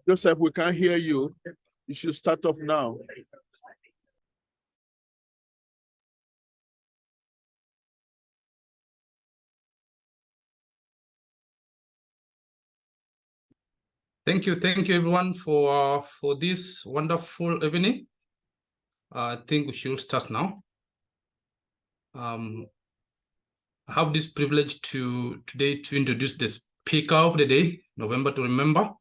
Joseph, we can't hear you. You should start off now. Thank you everyone for this wonderful evening. I think we should start now. I have this privilege today to introduce the speaker of the day, November to Remember.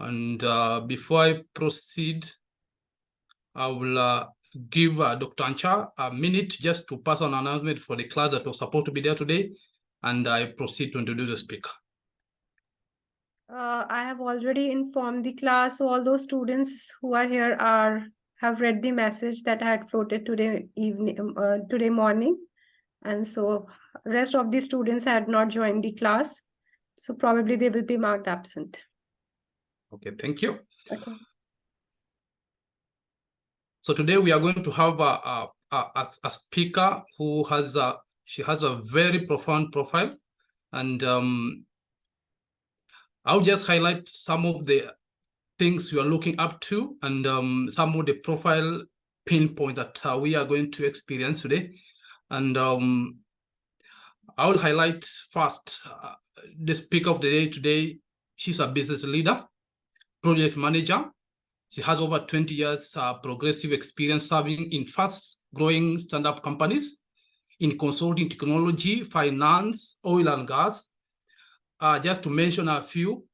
And before I proceed, I will give Dr. Ancha a minute just to pass on an announcement for the class that was supposed to be there today, and I proceed to introduce the speaker. I have already informed the class, so all those students who are here have read the message that I had floated today morning, and so rest of the students had not joined the class, so probably they will be marked absent. Okay, thank you. Okay. So today we are going to have a speaker who has she has a very profound profile, and I'll just highlight some of the things you are looking up to and some of the profile pinpoint that we are going to experience today. And I will highlight first the speaker of the day today. She's a business leader, project manager. She has over 20 years progressive experience serving in fast-growing startup companies in consulting, technology, finance, oil and gas. Just to mention a few,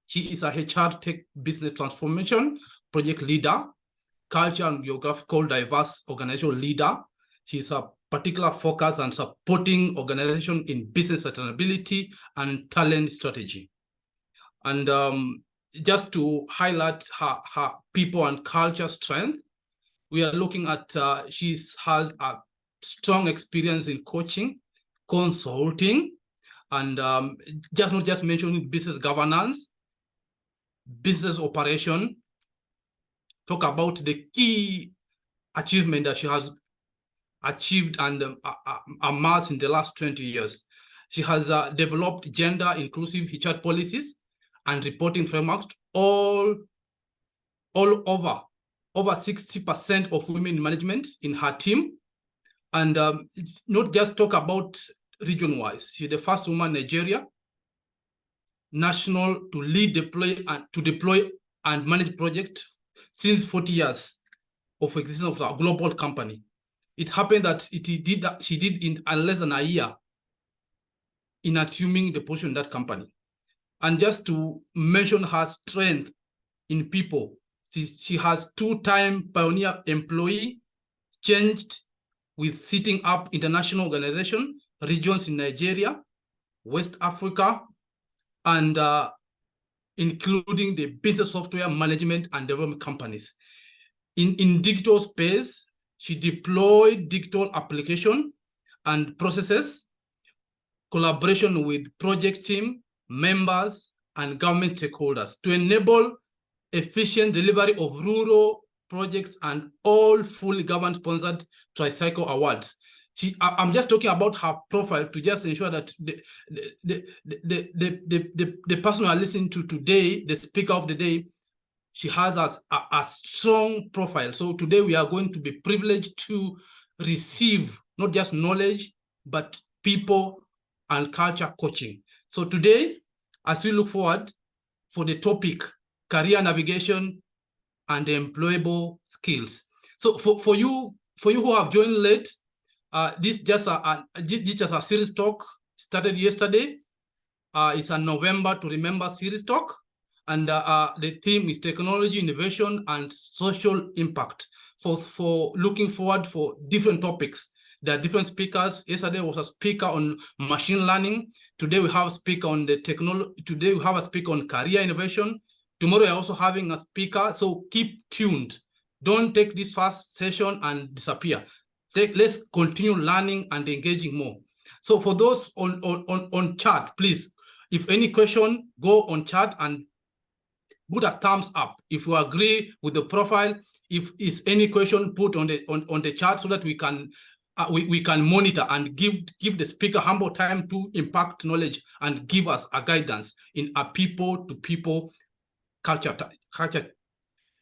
she is a HR tech business transformation project leader, culture and geographical diverse organizational leader. She's a particular focus on supporting organization in business sustainability and talent strategy. And just to highlight her people and culture strength, we are looking at she has a strong experience in coaching, consulting, and just not just mentioning business governance, business operation. Talk about the key achievement that she has achieved and amassed in the last 20 years. She has developed gender inclusive HR policies and reporting frameworks all over 60% of women in management in her team. And it's not just talk about region-wise. She's the first woman in Nigeria, national to lead, deploy and manage projects since 40 years of existence of a global company. It happened that she did in less than a year in assuming the position in that company. And just to mention her strength in people, she has two-time pioneer employee, changed with setting up international organization, regions in Nigeria, West Africa, and including the business software management and development companies. In digital space, she deployed digital application and processes, collaboration with project team, members, and government stakeholders to enable efficient delivery of rural projects and all fully government sponsored tricycle awards. I'm just talking about her profile to just ensure that the person we are listening to today, the speaker of the day, she has a strong profile. So today we are going to be privileged to receive not just knowledge, but people and culture coaching. So today, as we look forward for the topic, career navigation and employable skills. So for you who have joined late, this just a series talk started yesterday. It's a November to Remember series talk. And the theme is technology, innovation, and social impact. For looking forward for different topics. There are different speakers. Yesterday was a speaker on machine learning. Today we have a speaker on the technology. Today we have a speaker on career innovation. Tomorrow we're also having a speaker. So keep tuned. Don't take this first session and disappear. Let's continue learning and engaging more. So for those on chat, please, if any question, go on chat and put a thumbs up if you agree with the profile. If is any question, put on the chat so that we can monitor and give the speaker humble time to impact knowledge and give us a guidance in a people-to-people culture,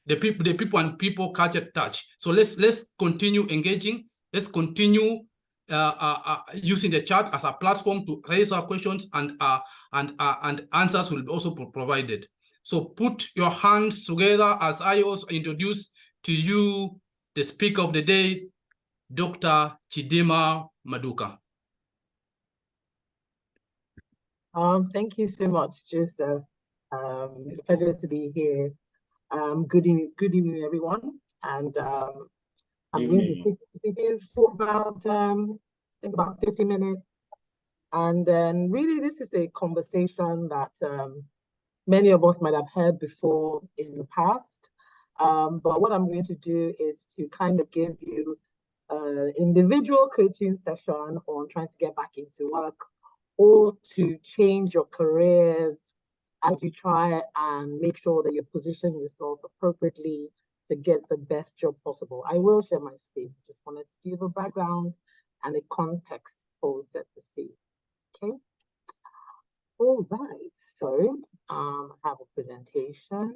the people and people culture touch. So let's continue engaging. Let's continue using the chat as a platform to raise our questions, and answers will also be provided. So put your hands together as I also introduce to you the speaker of the day, Dr. Chidinma Maduka. Thank you so much, Joseph. It's a pleasure to be here. Good evening, everyone. And I'm going to speak to you for about, I think about 50 minutes. And then really, this is a conversation that many of us might have heard before in the past. But what I'm going to do is to kind of give you an individual coaching session on trying to get back into work or to change your careers as you try and make sure that you position yourself appropriately to get the best job possible. I will share my screen. Just wanted to give a background and a context before we set the scene. Okay. All right. So I have a presentation.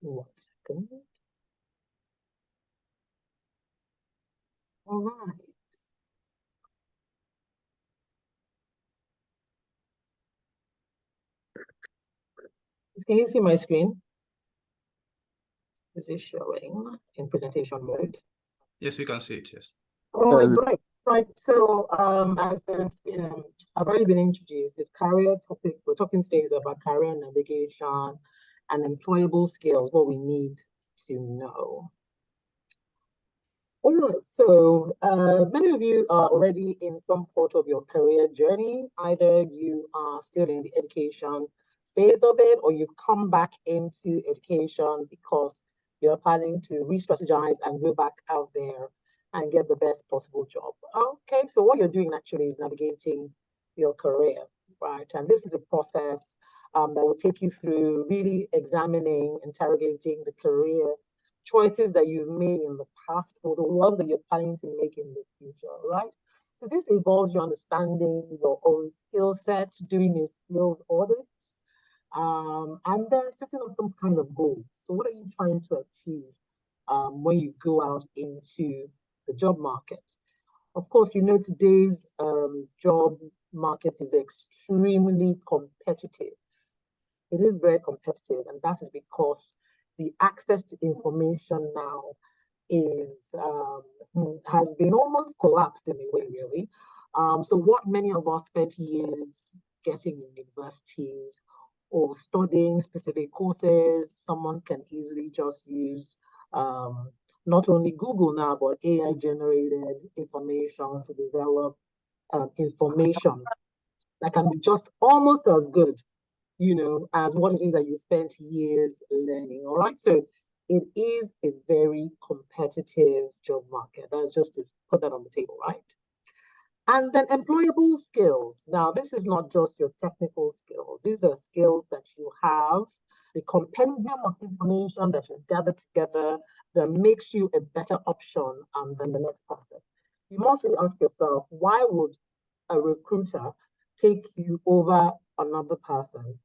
1 second. All right. Can you see my screen? Is it showing in presentation mode? Yes, we can see it, yes. Oh, right. So as I've already been introduced, the career topic, we're talking today about career navigation and employable skills, what we need to know. All right, so many of you are already in some part of your career journey. Either you are still in the education phase of it, or you've come back into education because you're planning to re-strategize and go back out there and get the best possible job. Okay, so what you're doing actually is navigating your career, right? And this is a process that will take you through really examining, interrogating the career choices that you've made in the past or the ones that you're planning to make in the future, right? So this involves you understanding your own skill set, doing your skills audits, and then setting up some kind of goals. So what are you trying to achieve when you go out into the job market? Of course, you know today's job market is extremely competitive. It is very competitive, and that is because the access to information now is has been almost collapsed in a way, really. So what many of us spent years getting in universities or studying specific courses, someone can easily just use not only Google now, but AI-generated information to develop information that can be just almost as good, as what it is that you spent years learning. All right. So it is a very competitive job market. That's just to put that on the table, right? And then employable skills. Now, this is not just your technical skills. These are skills that you have, the compendium of information that you gather together that makes you a better option than the next person. You must really ask yourself, why would a recruiter take you over another person?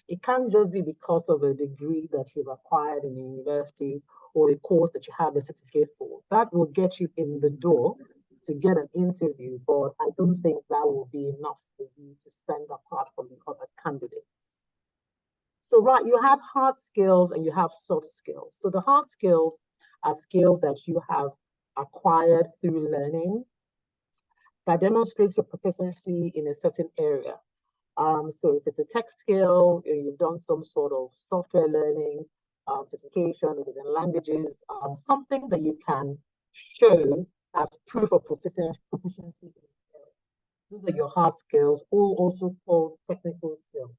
It can't just be because of a degree that you've acquired in the university or a course that you have a certificate for. That will get you in the door to get an interview, but I don't think that will be enough for you to stand apart from the other candidates. So, right, you have hard skills and you have soft skills. So the hard skills are skills that you have acquired through learning that demonstrates your proficiency in a certain area. So if it's a tech skill, you've done some sort of software learning, certification, if it's in languages, something that you can show as proof of proficiency. Those are your hard skills, or also called technical skills.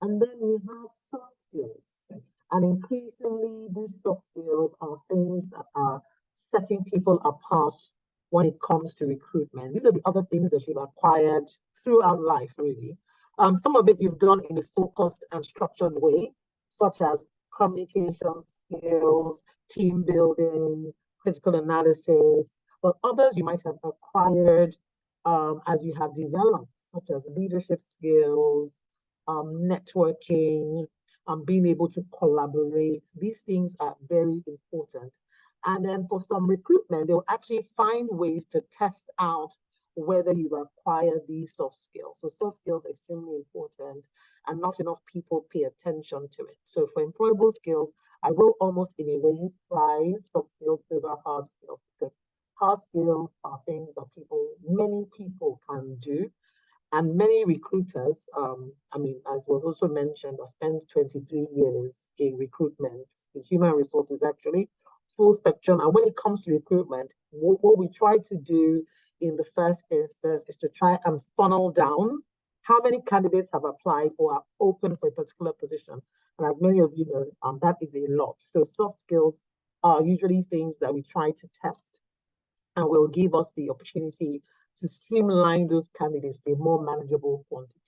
And then we have soft skills. And increasingly, these soft skills are things that are setting people apart when it comes to recruitment. These are the other things that you've acquired throughout life, really. Some of it you've done in a focused and structured way, such as communication skills, team building, critical analysis, but others you might have acquired as you have developed, such as leadership skills, networking, being able to collaborate. These things are very important. And then for some recruitment, they'll actually find ways to test out whether you've acquired these soft skills. So soft skills are extremely important and not enough people pay attention to it. So for employable skills, I will almost in a way prize soft skills over hard skills, because hard skills are things that many people can do. And many recruiters, as was also mentioned, I spent 23 years in recruitment, in human resources actually, full spectrum. And when it comes to recruitment, what we try to do in the first instance is to try and funnel down how many candidates have applied or are open for a particular position. And as many of you know, that is a lot. So soft skills are usually things that we try to test and will give us the opportunity to streamline those candidates to a more manageable quantity.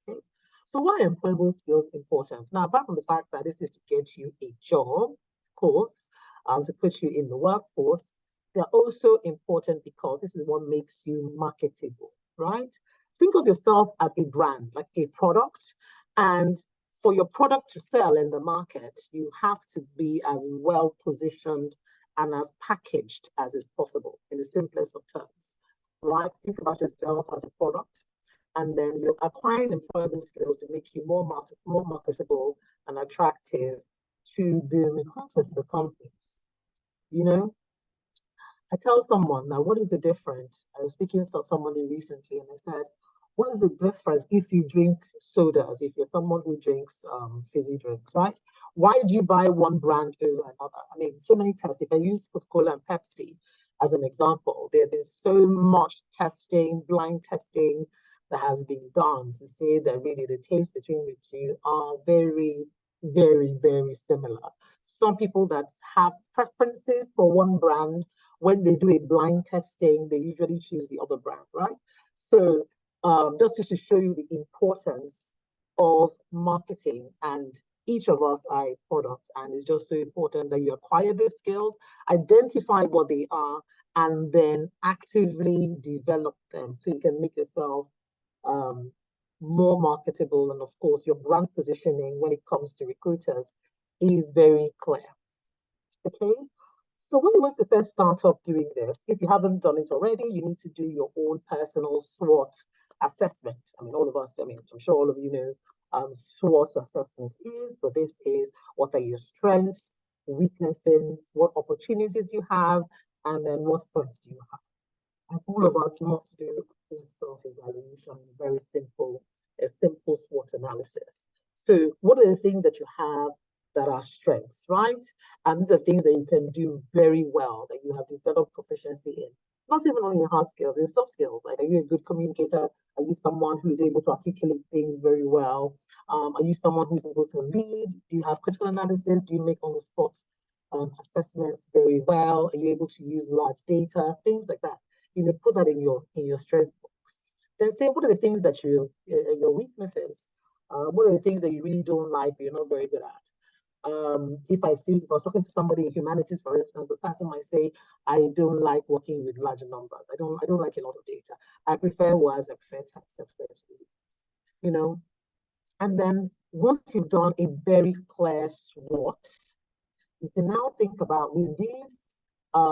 Okay? So why are employable skills important? Now, apart from the fact that this is to get you a job, of course, to put you in the workforce, they're also important because this is what makes you marketable, right? Think of yourself as a brand, like a product, and for your product to sell in the market, you have to be as well positioned and as packaged as is possible in the simplest of terms, right? Think about yourself as a product, and then you're acquiring employable skills to make you more marketable and attractive to the recruiters of the companies. You know, I tell someone now, what is the difference? I was speaking to somebody recently and I said, what is the difference if you drink sodas, if you're someone who drinks fizzy drinks, right? Why do you buy one brand over another? I mean, so many tests. If I use Coca-Cola and Pepsi as an example, there has been so much testing, blind testing that has been done to say that really the taste between the two are very, very, very similar. Some people that have preferences for one brand, when they do a blind testing, they usually choose the other brand, right? So just to show you the importance of marketing, and each of us are a product, and it's just so important that you acquire these skills, identify what they are, and then actively develop them so you can make yourself more marketable. And of course, your brand positioning when it comes to recruiters is very clear. Okay, so when you want to first start off doing this, if you haven't done it already, you need to do your own personal SWOT assessment. I mean, all of us, I'm sure all of you know SWOT assessment is, but this is what are your strengths, weaknesses, what opportunities you have, and then what threats do you have. And all of us must do this self-evaluation, a simple SWOT analysis. So what are the things that you have that are strengths, right? And these are things that you can do very well, that you have developed proficiency in. Not even only in hard skills, in soft skills. Like, are you a good communicator? Are you someone who's able to articulate things very well? Are you someone who's able to lead? Do you have critical analysis? Do you make on-the-spot assessments very well? Are you able to use large data? Things like that. You know, put that in your strength box. Then say, what are the things that your weaknesses? What are the things that you really don't like, but you're not very good at? If I was talking to somebody in humanities, for instance, the person might say, I don't like working with large numbers. I don't like a lot of data. I prefer words, I prefer text, I prefer to read, you know. And then once you've done a very clear SWOT, you can now think about, with these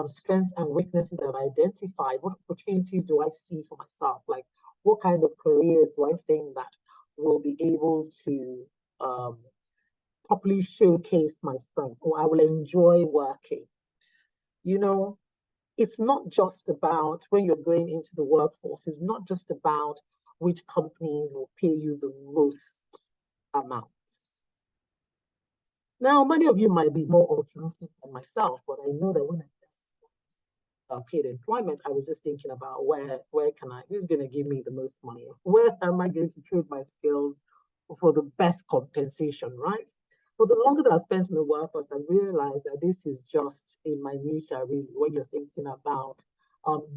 strengths and weaknesses that I've identified, what opportunities do I see for myself? Like, what kind of careers do I think that will be able to properly showcase my strengths, or I will enjoy working? You know, it's not just about, when you're going into the workforce, it's not just about which companies will pay you the most amounts. Now, many of you might be more altruistic than myself, but I know that when I paid employment, I was just thinking about who's going to give me the most money? Where am I going to trade my skills for the best compensation, right? But the longer that I spent in the workforce, I realized that this is just a minutia, really, when you're thinking about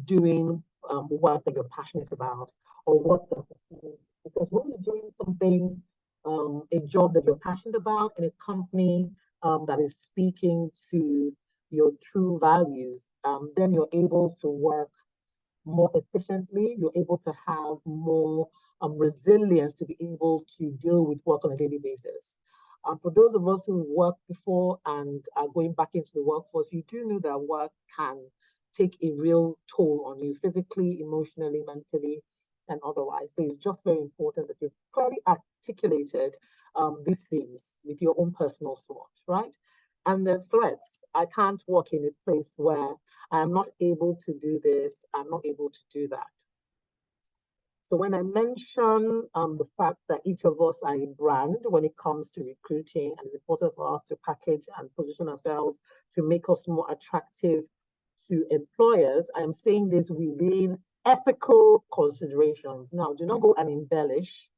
doing work that you're passionate about, or what the, because when you're doing something, a job that you're passionate about in a company that is speaking to your true values, then you're able to work more efficiently. You're able to have more resilience to be able to deal with work on a daily basis. For those of us who worked before and are going back into the workforce, you do know that work can take a real toll on you physically, emotionally, mentally, and otherwise. So it's just very important that you've clearly articulated these things with your own personal SWOT, right? And the threats. I can't work in a place where I'm not able to do this, I'm not able to do that. So when I mention the fact that each of us are a brand when it comes to recruiting, and it's important for us to package and position ourselves to make us more attractive to employers, I'm saying this within ethical considerations. Now, do not go and embellish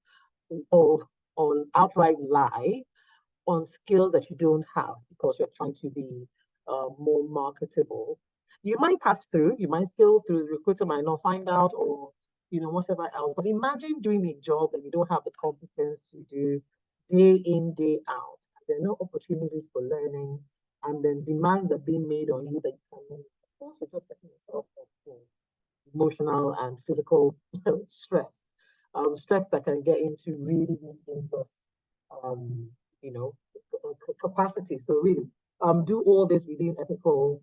or outright lie on skills that you don't have because you're trying to be more marketable. You might pass through, you might scale through, the recruiter might not find out, or whatever else. But imagine doing a job that you don't have the competence to do day in, day out. There are no opportunities for learning, and then demands are being made on you that you can meet. Of course, you're just setting yourself up for emotional and physical stress. Stress that can get into really dangerous capacity. So really, do all this within ethical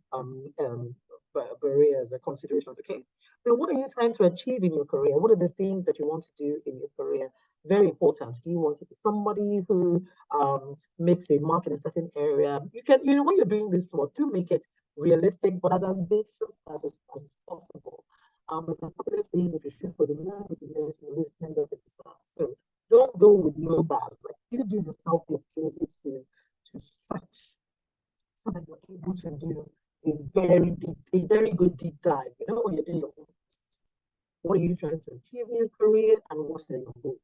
barriers and considerations. Okay, so what are you trying to achieve in your career? What are the things that you want to do in your career? Very important. Do you want to be somebody who makes a mark in a certain area? You can, when you're doing this work, to make it realistic, but as ambitious as possible. It's a good thing if you shoot for the moon, if you miss, you lose 10 of the stars. So don't go with no bars. Like, you give yourself the opportunity to stretch so that you're able to do a very good deep dive. When you're doing your own business, what are you trying to achieve in your career, and what are your goals?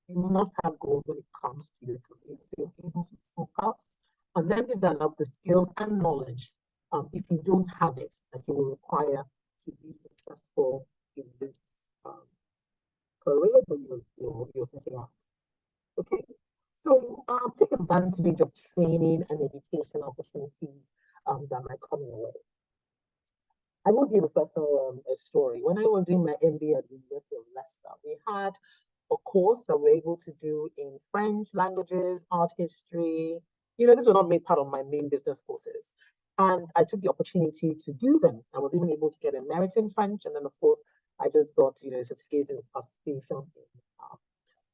You must have goals when it comes to your career, so you're able to focus and then develop the skills and knowledge, if you don't have it, that you will require to be successful in this career that you're setting out. Okay, so take advantage of training and education opportunities that might come your way. I will give a story. When I was doing my MBA at the University of Leicester, we had a course that we were able to do in French, languages, art history. These were not made part of my main business courses. And I took the opportunity to do them. I was even able to get a merit in French. And then, of course, I just got, a certificate in participation in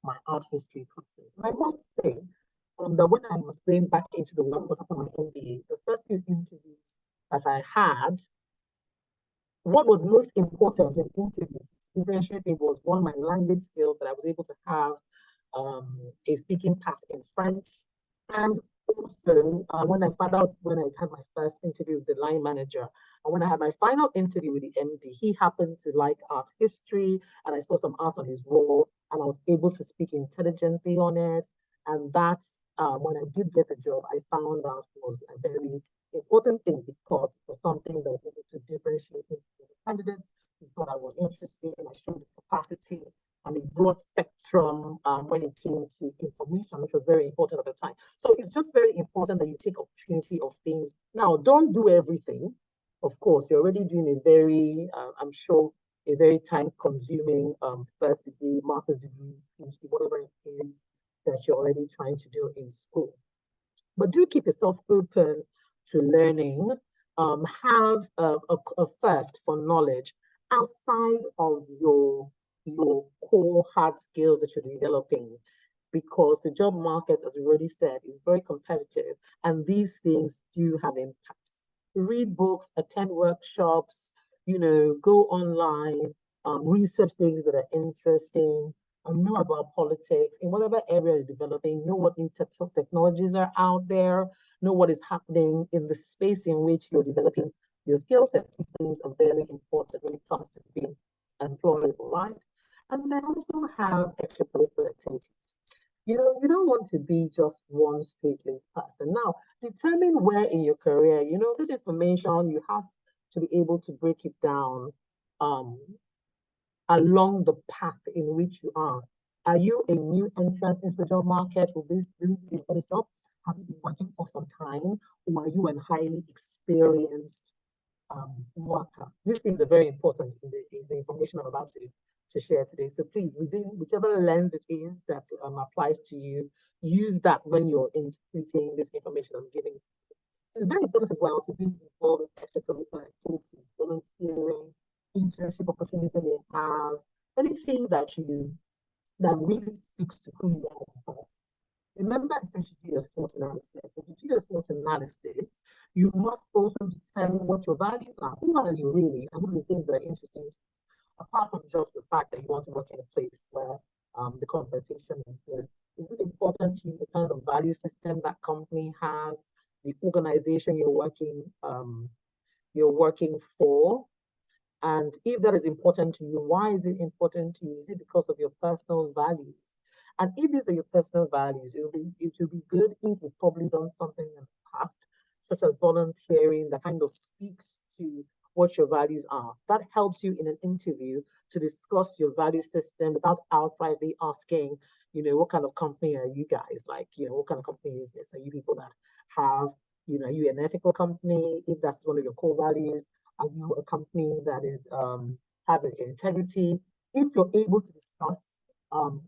my art history classes. And I must say that when I was going back into the workforce after my MBA, the first few interviews as I had, what was most important in interviews, differentiating, was one, my language skills, that I was able to have a speaking task in French, and also, when I found out, when I had my first interview with the line manager, and when I had my final interview with the MD, he happened to like art history, and I saw some art on his wall, and I was able to speak intelligently on it. And that, when I did get the job, I found out was a very important thing, because it was something that was able to differentiate me from the candidates who thought I was interested, and I showed the capacity and a broad spectrum when it came to information, which was very important at the time. So it's just very important that you take opportunity of things. Now, don't do everything. Of course, you're already doing a very, I'm sure, a very time-consuming first degree, master's degree, PhD, whatever it is that you're already trying to do in school. But do keep yourself open to learning. Have a thirst for knowledge outside of your core hard skills that you're developing, because the job market, as we already said, is very competitive, and these things do have impacts. Read books, attend workshops, go online, research things that are interesting, and know about politics in whatever area you're developing. Know what new technologies are out there, know what is happening in the space in which you're developing your skill sets. These things are very important when it comes to being employable, right? And then also have extracurricular activities. You don't want to be just one straight-laced person. Now, determine where in your career, this information, you have to be able to break it down along the path in which you are. Are you a new entrant into the job market? Will this be your first job? Have you been working for some time? Or are you a highly experienced worker? These things are very important in the information I'm about to share today. So please, within whichever lens it is that applies to you, use that when you're interpreting this information I'm giving. It's very important as well to be involved in extracurricular activities, volunteering, internship opportunities that you have, anything that really speaks to who you are as a person. Remember, essentially, do your SWOT analysis. If you do your SWOT analysis, you must also determine what your values are. Who are you really? And what are the things that are interesting to you? Apart from just the fact that you want to work in a place where the compensation is good, is it important to you the kind of value system that company has, the organization you're working for? And if that is important to you, why is it important to you? Is it because of your personal values? And if these are your personal values, it will be good if you've probably done something in the past, such as volunteering, that kind of speaks to what your values are. That helps you in an interview to discuss your value system without outrightly asking, what kind of company are you guys? Like, what kind of company is this? Are you people that have, are you an ethical company? If that's one of your core values, are you a company that is has an integrity? If you're able to discuss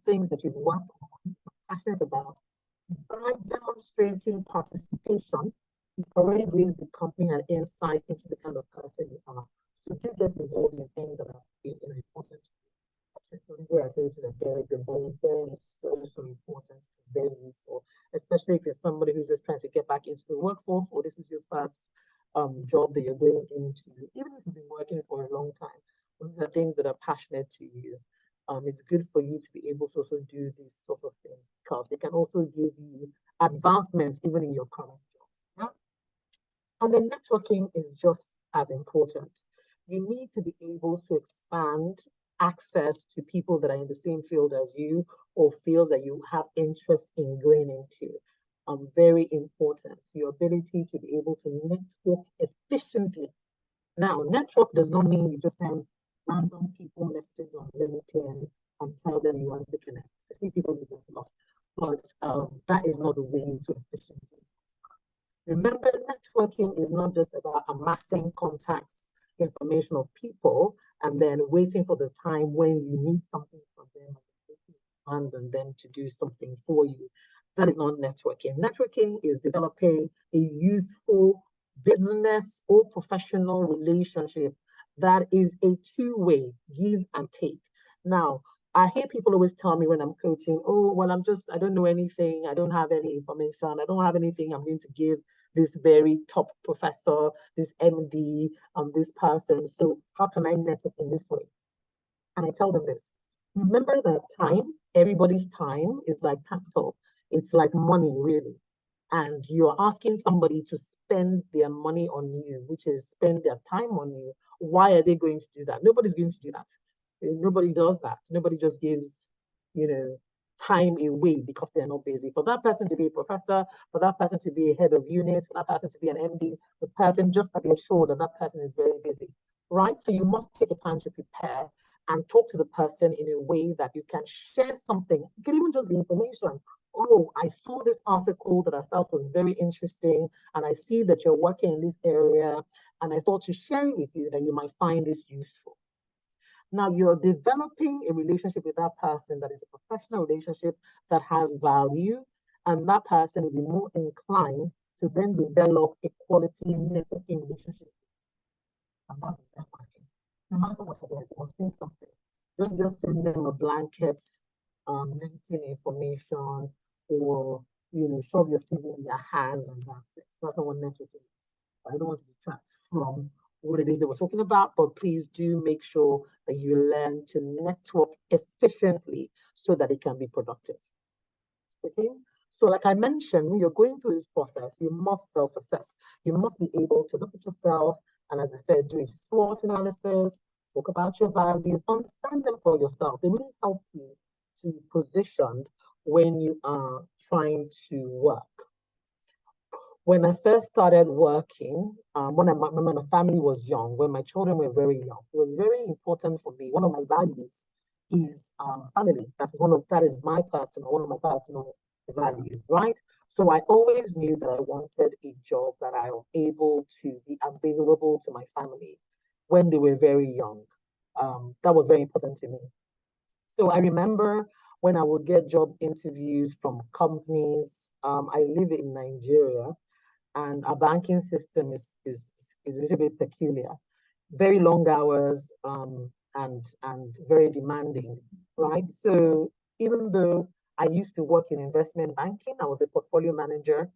things that you've worked on, passionate about, by demonstrating participation, it already gives the company an insight into the kind of person you are. So do get involved in things that are important. Activities are very good. Volunteering is so important, very useful, especially if you're somebody who's just trying to get back into the workforce, or this is your first job that you're going into. Even if you've been working for a long time, these are things that are passionate to you. It's good for you to be able to also do these sort of things, because they can also give you advancements even in your current job. Yeah? And then networking is just as important. You need to be able to expand access to people that are in the same field as you, or fields that you have interest in going into. Very important. Your ability to be able to network efficiently. Now, network does not mean you just send random people messages on LinkedIn and tell them you want to connect. I see people do this a lot, but that is not the way to efficiently. Remember, networking is not just about amassing contacts, information of people, and then waiting for the time when you need something from them and demand them to do something for you. That is not networking. Networking is developing a useful business or professional relationship that is a two-way, give and take. Now, I hear people always tell me when I'm coaching, oh, well, I don't know anything. I don't have any information. I don't have anything I'm going to give this very top professor, this MD, this person. So how can I network in this way? And I tell them this. Remember that time, everybody's time is like capital. It's like money, really. and you're asking somebody to spend their money on you, which is spend their time on you, why are they going to do that? Nobody's going to do that. Nobody does that. Nobody just gives, time away because they're not busy. For that person to be a professor, for that person to be a head of unit, for that person to be an MD, the person just to be assured that that person is very busy, right? So you must take the time to prepare and talk to the person in a way that you can share something. It can even just be information. Oh, I saw this article that I felt was very interesting, and I see that you're working in this area, and I thought to share it with you that you might find this useful. Now you're developing a relationship with that person that is a professional relationship that has value, and that person will be more inclined to then develop a quality networking relationship. And that's networking. No matter what it is, it must be something. Don't just send them a blanket LinkedIn information or shove your CV in their hands and that's it. That's not what networking is. I don't want to detract from what it is that we're talking about, but please do make sure that you learn to network efficiently so that it can be productive. Okay, so like I mentioned, when you're going through this process, you must self-assess. You must be able to look at yourself and, as I said, do a SWOT analysis, talk about your values, understand them for yourself. They really help you to be positioned when you are trying to work. When I first started working, when my family was young, when my children were very young, it was very important for me. One of my values is family. That is one of my personal values, right? So I always knew that I wanted a job that I was able to be available to my family when they were very young. That was very important to me. So I remember when I would get job interviews from companies. I live in Nigeria, and our banking system is a little bit peculiar. Very long hours and very demanding, right? So even though I used to work in investment banking, I was a portfolio manager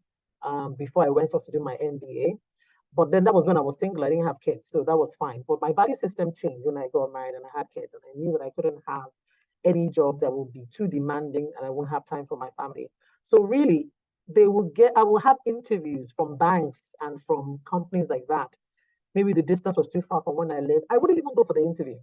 before I went off to do my MBA. But then that was when I was single, I didn't have kids, so that was fine. But my value system changed when I got married and I had kids, and I knew that I couldn't have any job that would be too demanding and I won't have time for my family. So really, I will have interviews from banks and from companies like that. Maybe the distance was too far from when I lived. I wouldn't even go for the interview.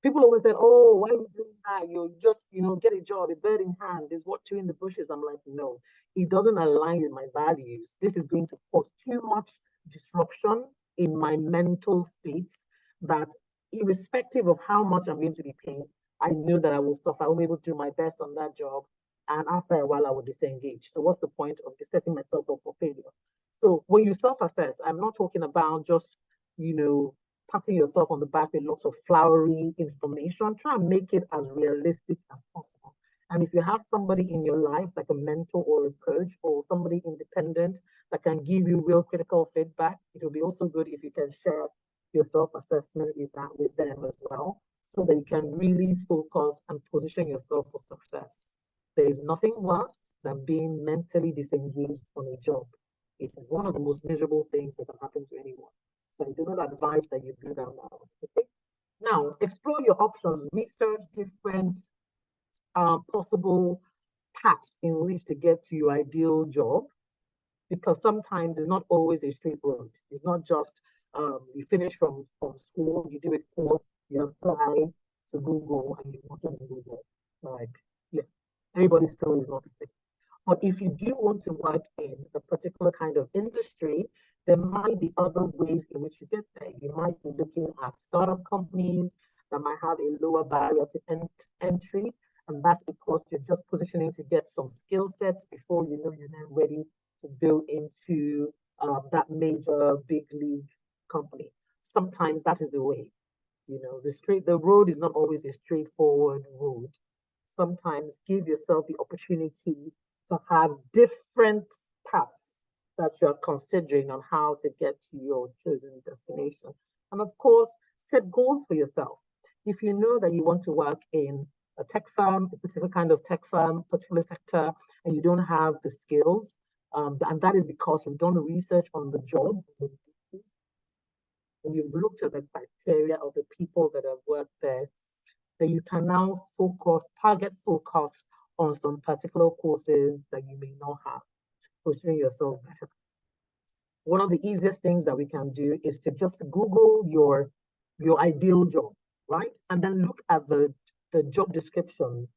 People always said, "Oh, why are you doing that? You just, get a job, a bird in hand is what two in the bushes." I'm like, no, it doesn't align with my values. This is going to cause too much disruption in my mental states that, irrespective of how much I'm going to be paid, I know that I will suffer. I won't be able to do my best on that job. And after a while, I will disengage. So what's the point of setting myself up for failure? So when you self-assess, I'm not talking about just, patting yourself on the back with lots of flowery information. Try and make it as realistic as possible. And if you have somebody in your life, like a mentor or a coach or somebody independent that can give you real critical feedback, it will be also good if you can share your self-assessment with them as well, so that you can really focus and position yourself for success. There is nothing worse than being mentally disengaged on a job. It is one of the most miserable things that can happen to anyone. So I do not advise that you do that now. Okay? Now, explore your options. Research different possible paths in which to get to your ideal job, because sometimes it's not always a straight road. It's not just you finish from school, you do a course, you apply to Google, and you work in Google. Like, yeah, everybody's story is not the same. But if you do want to work in a particular kind of industry, there might be other ways in which you get there. You might be looking at startup companies that might have a lower barrier to entry. And that's because you're just positioning to get some skill sets before you know you're then ready to build into that major big league company. Sometimes that is the way. The road is not always a straightforward road. Sometimes give yourself the opportunity to have different paths that you're considering on how to get to your chosen destination. And of course, set goals for yourself. If you know that you want to work in a tech firm, a particular kind of tech firm, particular sector, and you don't have the skills, and that is because you've done the research on the job, and you've looked at the criteria of the people that have worked there, then you can now target focus on some particular courses that you may not have. positioning yourself better. One of the easiest things that we can do is to just Google your ideal job, right? And then look at the job description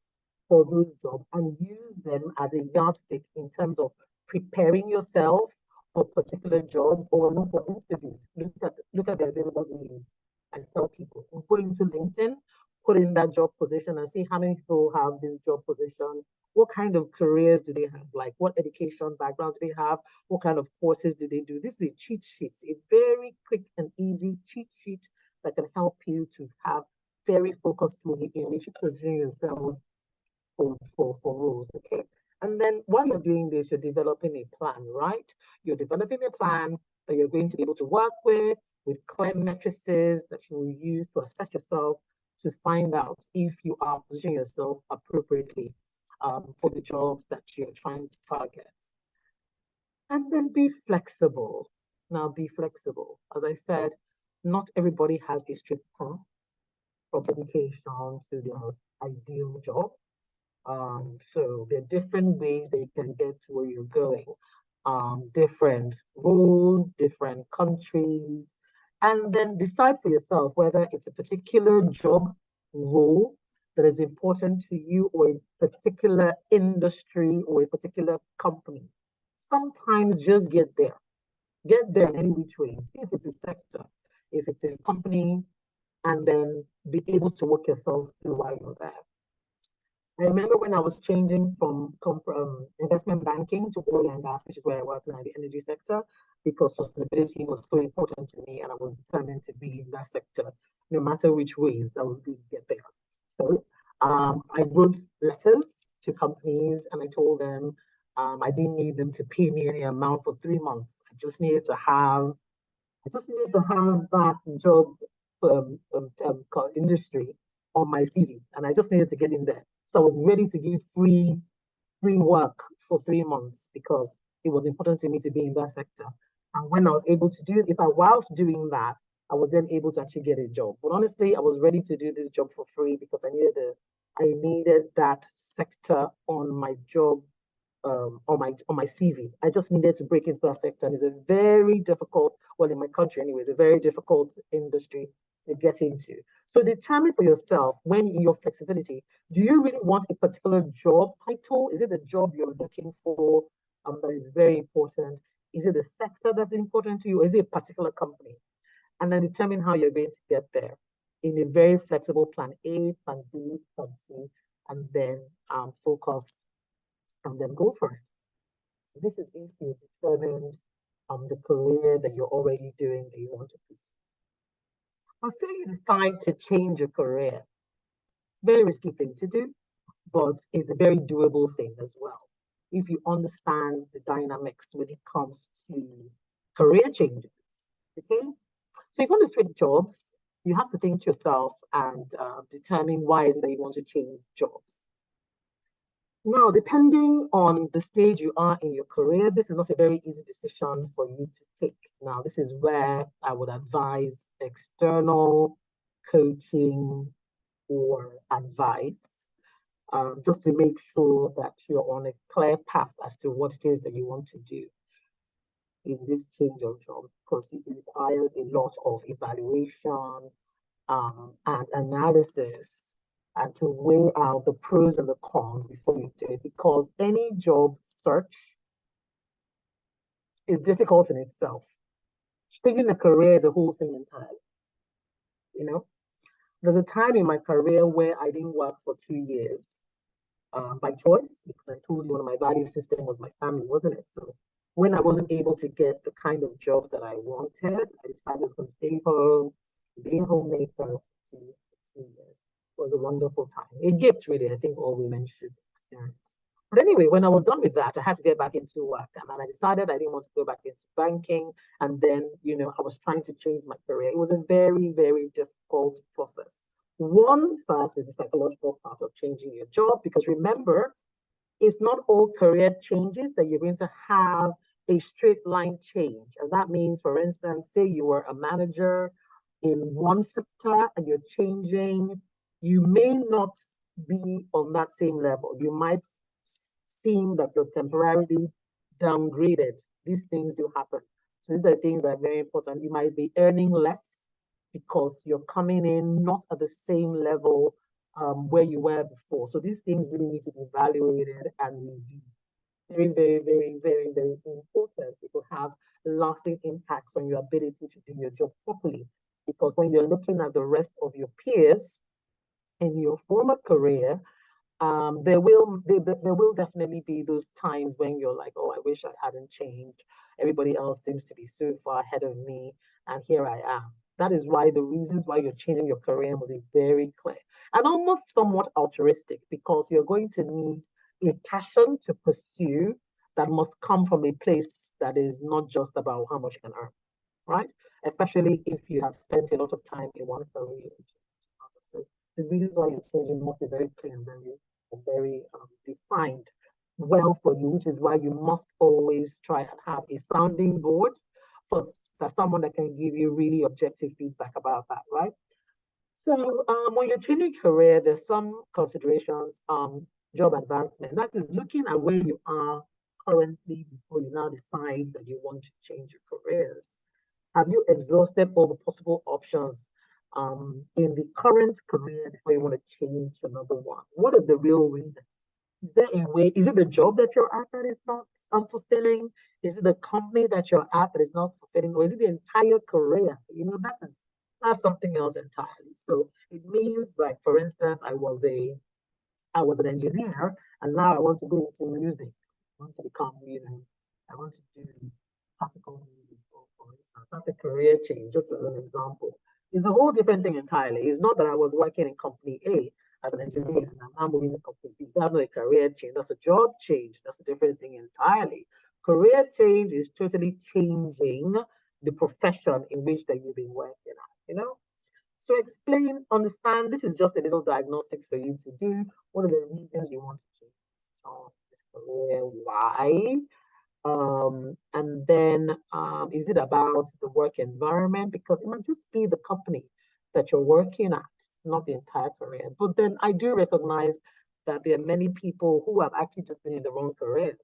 for those jobs and use them as a yardstick in terms of preparing yourself for particular jobs or look for interviews. Look at the available leads and tell people. Go into LinkedIn, put in that job position and see how many people have this job position. What kind of careers do they have? Like what education background do they have? What kind of courses do they do? This is a cheat sheet, a very quick and easy cheat sheet that can help you to have very focused way in which you position yourselves for roles, okay? And then while you're doing this, you're developing a plan, right? You're developing a plan that you're going to be able to work with clear matrices that you will use to assess yourself to find out if you are positioning yourself appropriately for the jobs that you're trying to target. And then be flexible. Now be flexible. As I said, not everybody has a strict path from education to their ideal job. So there are different ways that you can get to where you're going. Different rules, different countries, and then decide for yourself whether it's a particular job role that is important to you or a particular industry or a particular company. Sometimes just get there. Get there in any which ways. If it's a sector, if it's a company, and then be able to work yourself through while you're there. I remember when I was changing from investment banking to oil and gas, which is where I work now in the energy sector, because sustainability was so important to me and I was determined to be in that sector. No matter which ways, I was going to get there. So I wrote letters to companies and I told them I didn't need them to pay me any amount for 3 months. I just needed to have that job industry on my CV, and I just needed to get in there. So I was ready to give free work for 3 months because it was important to me to be in that sector. And when I was able to do it, whilst doing that, I was then able to actually get a job. But honestly, I was ready to do this job for free because I needed that sector on my job, on my CV. I just needed to break into that sector. And it's a very difficult, well, in my country anyway, it's a very difficult industry to get into. So determine for yourself when in your flexibility, do you really want a particular job title? Is it the job you're looking for that is very important? Is it the sector that's important to you? Or is it a particular company? And then determine how you're going to get there in a very flexible plan A, plan B, plan C, and then focus and then go for it. So this is if you determined the career that you're already doing that you want to pursue. I'll say you decide to change your career. Very risky thing to do, but it's a very doable thing as well. If you understand the dynamics when it comes to career changes, okay? So if you want to switch jobs, you have to think to yourself and determine why is it that you want to change jobs. Now, depending on the stage you are in your career, this is not a very easy decision for you to take. Now, this is where I would advise external coaching or advice, just to make sure that you're on a clear path as to what it is that you want to do in this change of jobs, because it requires a lot of evaluation and analysis, and to weigh out the pros and the cons before you do it, because any job search is difficult in itself. Changing a career is a whole thing entirely. You know, there's a time in my career where I didn't work for 2 years by choice, because I told you one of my value system was my family, wasn't it? So when I wasn't able to get the kind of jobs that I wanted, I decided I was going to stay home, be a homemaker for 2 years. It was a wonderful time. A gift, really, I think all women should experience. But anyway, when I was done with that, I had to get back into work. And then I decided I didn't want to go back into banking. And then, you know, I was trying to change my career. It was a very, very difficult process. One, first, is the psychological part of changing your job, because remember, it's not all career changes that you're going to have a straight line change. And that means, for instance, say you were a manager in one sector and you're changing, you may not be on that same level. You might seem that you're temporarily downgraded. These things do happen. So these are things that are very important. You might be earning less because you're coming in not at the same level where you were before. So these things really need to be evaluated and reviewed. Very, very, very, very, very important. It will have lasting impacts on your ability to do your job properly. Because when you're looking at the rest of your peers in your former career, there will definitely be those times when you're like, oh, I wish I hadn't changed. Everybody else seems to be so far ahead of me, and here I am. That is why the reasons why you're changing your career must be very clear and almost somewhat altruistic, because you're going to need a passion to pursue that must come from a place that is not just about how much you can earn, right? Especially if you have spent a lot of time in one career. So the reasons why you're changing must be very clear and very defined well for you, which is why you must always try and have a sounding board for someone that can give you really objective feedback about that, right? So when you're changing career, there's some considerations, job advancement. That is looking at where you are currently before you now decide that you want to change your careers. Have you exhausted all the possible options in the current career before you want to change to another one? What is the real reason? Is there a way? Is it the job that you're at that is not fulfilling? Is it the company that you're at that is not fulfilling? Or is it the entire career? You know, that's something else entirely. So it means, like, for instance, I was an engineer, and now I want to go into music. I want to become, I want to do classical music, for instance. That's a career change, just as an example. It's a whole different thing entirely. It's not that I was working in company A as an engineer and I'm now moving to company B. That's not a career change. That's a job change. That's a different thing entirely. Career change is totally changing the profession in which that you've been working at, So explain, understand, this is just a little diagnostic for you to do. What are the reasons you want to change this career? Why? And then is it about the work environment? Because it might just be the company that you're working at, not the entire career. But then I do recognize that there are many people who have actually just been in the wrong career.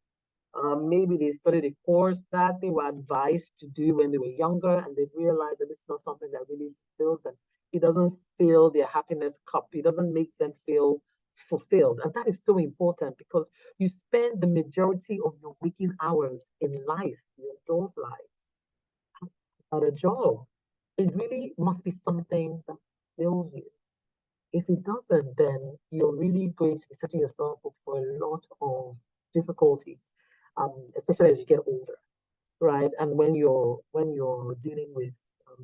Maybe they studied a course that they were advised to do when they were younger, and they've realized that this is not something that really fulfills them. It doesn't fill their happiness cup. It doesn't make them feel fulfilled. And that is so important because you spend the majority of your waking hours in life, your adult life, at a job. It really must be something that fills you. If it doesn't, then you're really going to be setting yourself up for a lot of difficulties, especially as you get older, right? And when you're dealing with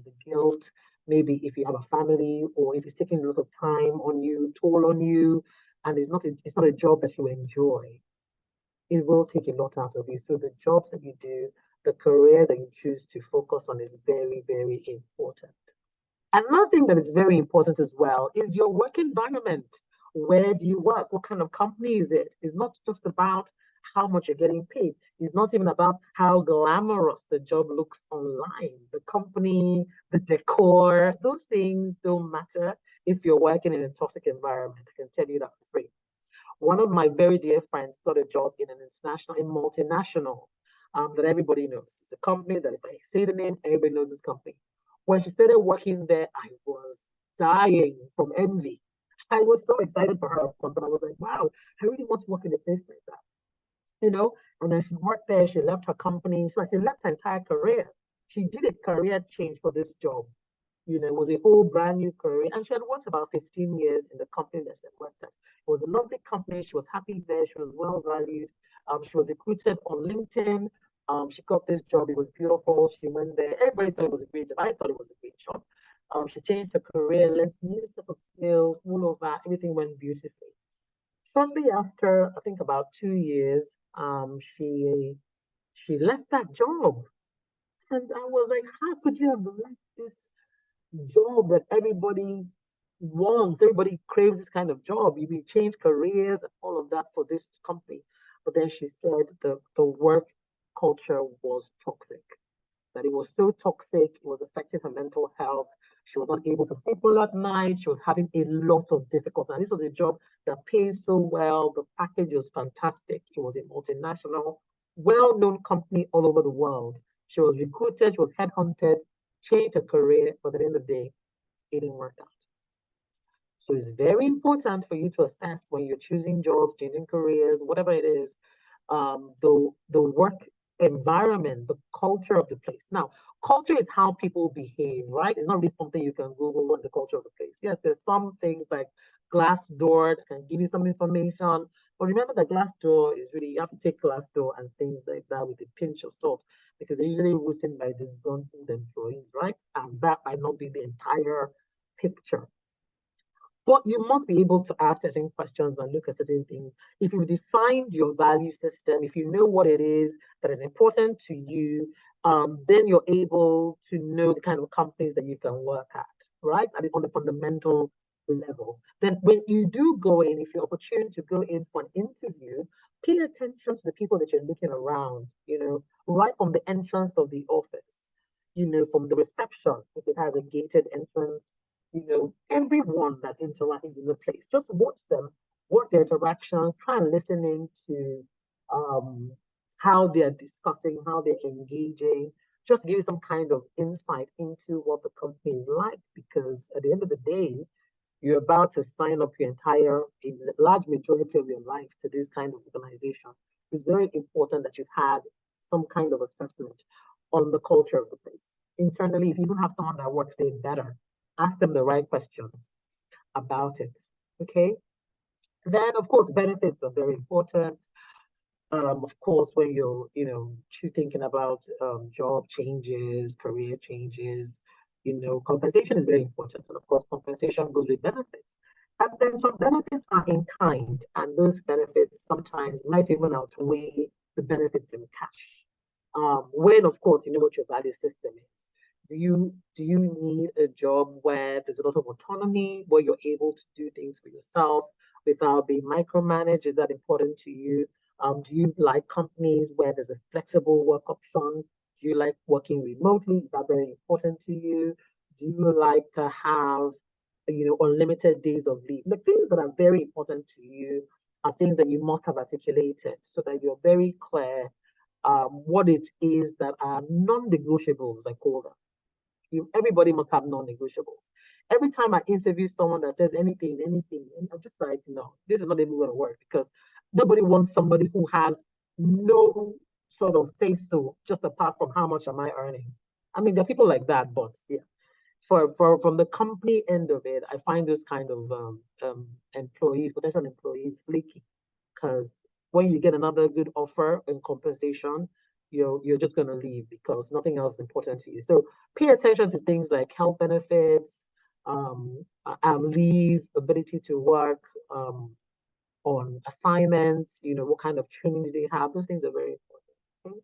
the guilt, maybe if you have a family or if it's taking a lot of time on you, toll on you, and it's not a job that you enjoy, it will take a lot out of you. So the jobs that you do, the career that you choose to focus on is very, very important. Another thing that is very important as well is your work environment. Where do you work? What kind of company is it? It's not just about how much you're getting paid. It's not even about how glamorous the job looks online. The company, the decor, those things don't matter if you're working in a toxic environment. I can tell you that for free. One of my very dear friends got a job in a multinational that everybody knows. It's a company that if I say the name, everybody knows this company. When she started working there, I was dying from envy. I was so excited for her, of course, but I was like, wow, I really want to work in a place like that. And then she worked there, she left her company, so she left her entire career. She did a career change for this job. It was a whole brand new career. And she had worked about 15 years in the company that she had worked at. It was a lovely company. She was happy there. She was well valued. She was recruited on LinkedIn. She got this job. It was beautiful. She went there. Everybody thought it was a great job. I thought it was a great job. She changed her career, learned new set of skills, all of that. Everything went beautifully. Shortly after, I think about 2 years, she left that job. And I was like, how could you have left this job that everybody wants? Everybody craves this kind of job. You change careers and all of that for this company. But then she said the work culture was toxic, that it was so toxic, it was affecting her mental health. She was not able to sleep well at night. She was having a lot of difficulty. And this was a job that pays so well. The package was fantastic. It was a multinational. well-known company all over the world. She was recruited, she was headhunted, changed her career, but at the end of the day, it didn't work out. So it's very important for you to assess when you're choosing jobs, changing careers, whatever it is, the work environment, the culture of the place. Now, culture is how people behave, right? It's not really something you can Google what's the culture of the place. Yes, there's some things like Glassdoor that can give you some information, but remember that Glassdoor is really, you have to take Glassdoor and things like that with a pinch of salt because they're usually written by disgruntled employees, right? And that might not be the entire picture. But you must be able to ask certain questions and look at certain things. If you've defined your value system, if you know what it is that is important to you, then you're able to know the kind of companies that you can work at, right? On the fundamental level. Then when you do go in, if you're opportune to go in for an interview, pay attention to the people that you're looking around, right from the entrance of the office, from the reception, if it has a gated entrance, everyone that interacts in the place. Just watch them, watch their interactions, try and listening to how they're discussing, how they're engaging, just give you some kind of insight into what the company is like. Because at the end of the day, you're about to sign up your entire, a large majority of your life to this kind of organization. It's very important that you've had some kind of assessment on the culture of the place. Internally, if you don't have someone that works there, better ask them the right questions about it. Okay. Then, of course, benefits are very important. Of course, when you're, thinking about job changes, career changes, compensation is very important. And of course, compensation goes with benefits. And then some benefits are in kind, and those benefits sometimes might even outweigh the benefits in cash. When, of course, you know what your value system is. Do you need a job where there's a lot of autonomy, where you're able to do things for yourself without being micromanaged? Is that important to you? Do you like companies where there's a flexible work option? Do you like working remotely? Is that very important to you? Do you like to have, unlimited days of leave? The things that are very important to you are things that you must have articulated so that you're very clear what it is that are non-negotiables, as I call them. Everybody must have non-negotiables. Every time I interview someone that says anything, I'm just like, no, this is not even going to work because nobody wants somebody who has no sort of say so, just apart from how much am I earning. I mean, there are people like that, but yeah. From the company end of it, I find those kind of potential employees flaky, because when you get another good offer and compensation, you're just going to leave because nothing else is important to you. So pay attention to things like health benefits, leave, ability to work on assignments, what kind of training do they have? Those things are very important. Okay?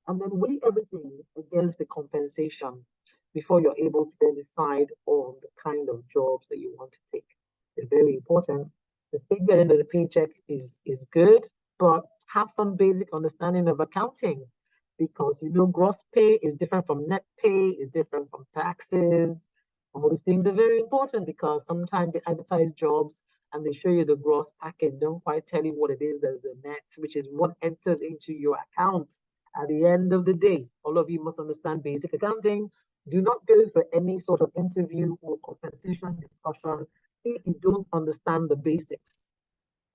And then weigh everything against the compensation before you're able to then decide on the kind of jobs that you want to take. It's very important. The figure end of the paycheck is good, but have some basic understanding of accounting, because gross pay is different from net pay, is different from taxes. All these things are very important because sometimes they advertise jobs and they show you the gross package, don't quite tell you what it is that's the net, which is what enters into your account at the end of the day. All of you must understand basic accounting. Do not go for any sort of interview or compensation discussion if you don't understand the basics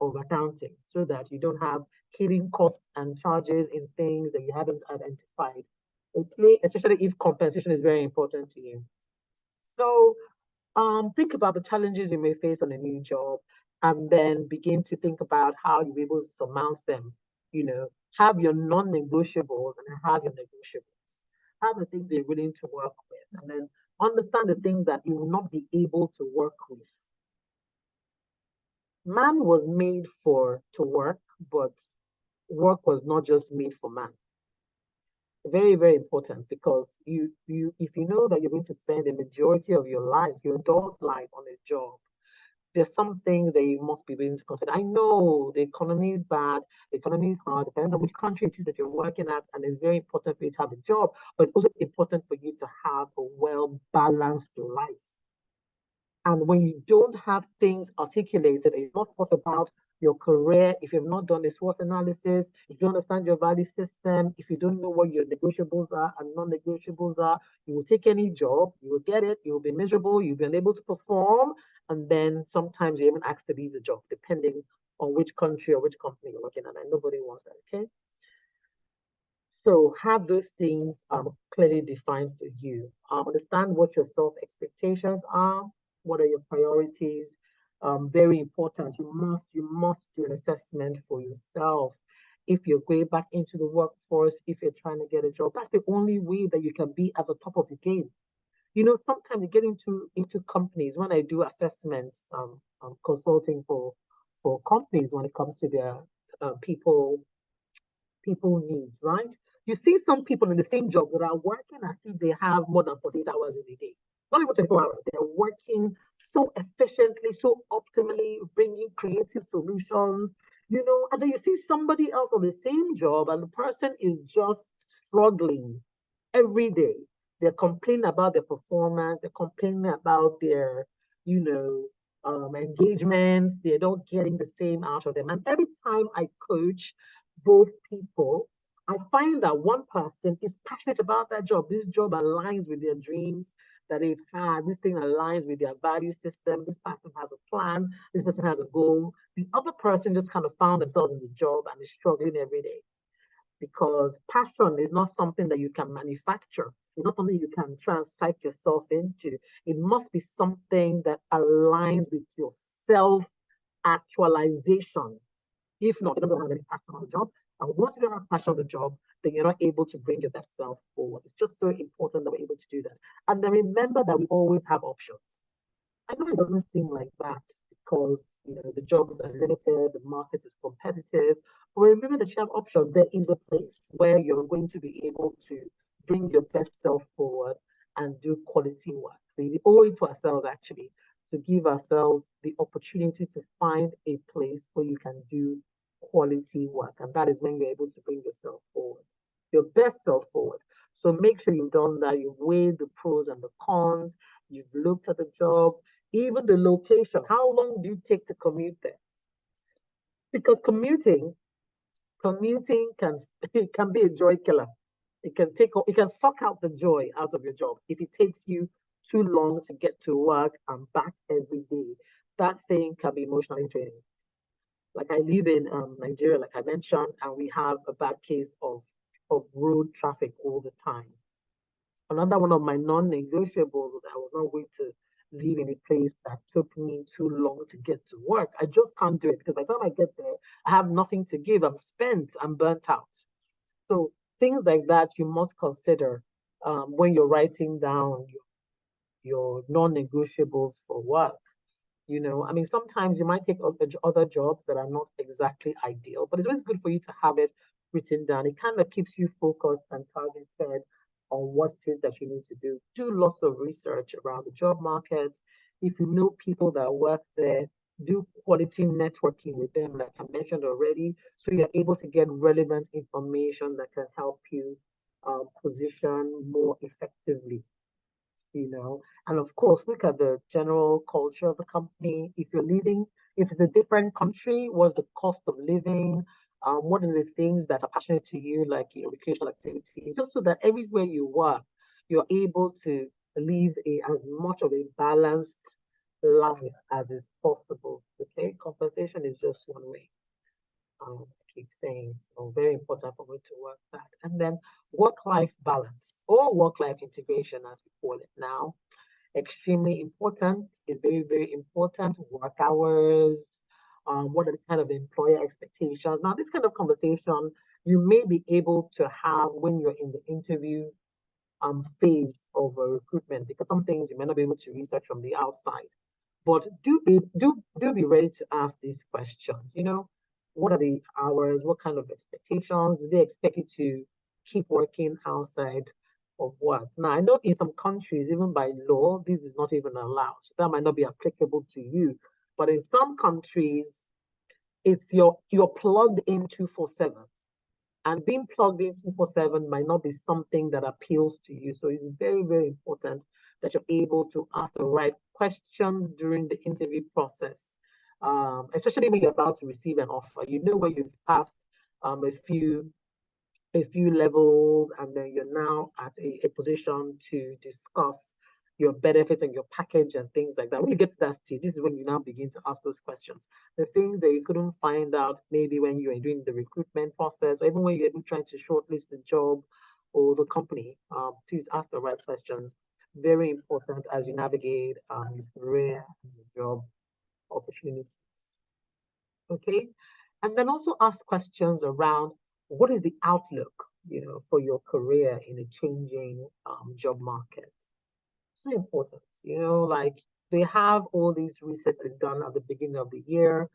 of accounting, so that you don't have hidden costs and charges in things that you haven't identified. Okay, especially if compensation is very important to you. So think about the challenges you may face on a new job, and then begin to think about how you'll be able to surmount them. Have your non-negotiables and have your negotiables. Have the things you're willing to work with, and then understand the things that you will not be able to work with. Man was made to work, but work was not just made for man. Very, very important, because if you know that you're going to spend the majority of your life, your adult life, on a job, there's some things that you must be willing to consider. I know the economy is bad, the economy is hard, depends on which country it is that you're working at, and it's very important for you to have a job, but it's also important for you to have a well-balanced life. And when you don't have things articulated and you're not thought about your career, if you've not done a SWOT analysis, if you understand your value system, if you don't know what your negotiables are and non-negotiables are, you will take any job, you will get it, you will be miserable, you'll be unable to perform, and then sometimes you're even asked to leave the job, depending on which country or which company you're working at, and nobody wants that, okay? So have those things clearly defined for you. Understand what your self-expectations are, what are your priorities. Very important. You must do an assessment for yourself. If you're going back into the workforce, if you're trying to get a job, that's the only way that you can be at the top of your game. You know, sometimes you get into companies. When I do assessments, consulting for companies when it comes to their people needs, right? You see some people in the same job that are working as if they have more than 48 hours in a day. Not even 24 hours. They are working so efficiently, so optimally, bringing creative solutions, you know, and then you see somebody else on the same job and the person is just struggling every day. They're complaining about their performance, they're complaining about their, you know, engagements, they're not getting the same out of them. And every time I coach both people, I find that one person is passionate about that job. This job aligns with their dreams that they've had. This thing aligns with their value system. This person has a plan. This person has a goal. The other person just kind of found themselves in the job and is struggling every day. Because passion is not something that you can manufacture. It's not something you can try and psych yourself into. It must be something that aligns with your self-actualization. If not, you don't have any passion on the job. And once you don't have passion on the job, then you're not able to bring your best self forward. It's just so important that we're able to do that. And then remember that we always have options. I know it doesn't seem like that because, you know, the jobs are limited, the market is competitive. But remember that you have options. There is a place where you're going to be able to bring your best self forward and do quality work. We owe it to ourselves actually to give ourselves the opportunity to find a place where you can do quality work. And that is when you're able to bring yourself forward, your best self forward. So make sure you've done that. You've weighed the pros and the cons. You've looked at the job, even the location. How long do you take to commute there? Because commuting can it can be a joy killer. It can suck out the joy out of your job if it takes you too long to get to work and back every day. That thing can be emotionally draining. Like I live in Nigeria, like I mentioned, and we have a bad case of road traffic all the time. Another one of my non-negotiables was I was not going to live in a place that took me too long to get to work. I just can't do it because by the time I get there, I have nothing to give. I'm spent, I'm burnt out. So things like that you must consider when you're writing down your non-negotiables for work. You know, I mean, sometimes you might take other jobs that are not exactly ideal, but it's always good for you to have it written down. It kind of keeps you focused and targeted on what it is that you need to do. Do lots of research around the job market. If you know people that work there, do quality networking with them, like I mentioned already, so you're able to get relevant information that can help you position more effectively. You know, and of course, look at the general culture of the company. If you're leaving, if it's a different country, what's the cost of living? What are the things that are passionate to you, like your recreational activity, just so that everywhere you work, you're able to live as much of a balanced life as is possible. Okay, compensation is just one way. I keep saying, so very important for me to work that. And then work-life balance or work-life integration, as we call it now. Extremely important. Is very, very important. Work hours. What are the kind of employer expectations? Now, this kind of conversation you may be able to have when you're in the interview phase of a recruitment, because some things you may not be able to research from the outside. But do be ready to ask these questions. You know, what are the hours? What kind of expectations? Do they expect you to keep working outside of work? Now, I know in some countries, even by law, this is not even allowed. So that might not be applicable to you. But in some countries, it's you're plugged in 24/7. And being plugged in 24/7 might not be something that appeals to you. So it's very, very important that you're able to ask the right questions during the interview process. especially when you're about to receive an offer. You know when you've passed a few levels, and then you're now at a position to discuss your benefits and your package and things like that. When you get to that stage, this is when you now begin to ask those questions. The things that you couldn't find out maybe when you were doing the recruitment process, or even when you're even trying to shortlist the job or the company, please ask the right questions. Very important as you navigate your career and your job opportunities. Okay, and then also ask questions around what is the outlook, for your career in a changing job market. So important, like they have all these research is done at the beginning of the year,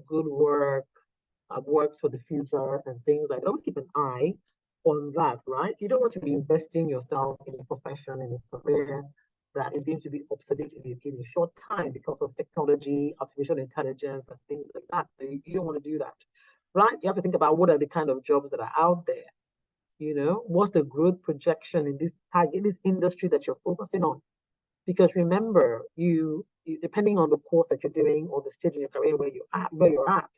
good work, works for the future, and things like that. Always keep an eye on that, right? You don't want to be investing yourself in a profession, in a career that is going to be obsolete in a short time because of technology, artificial intelligence, and things like that. You don't want to do that, right? You have to think about what are the kind of jobs that are out there. What's the growth projection in this industry that you're focusing on? Because remember, you depending on the course that you're doing or the stage in your career where you're at,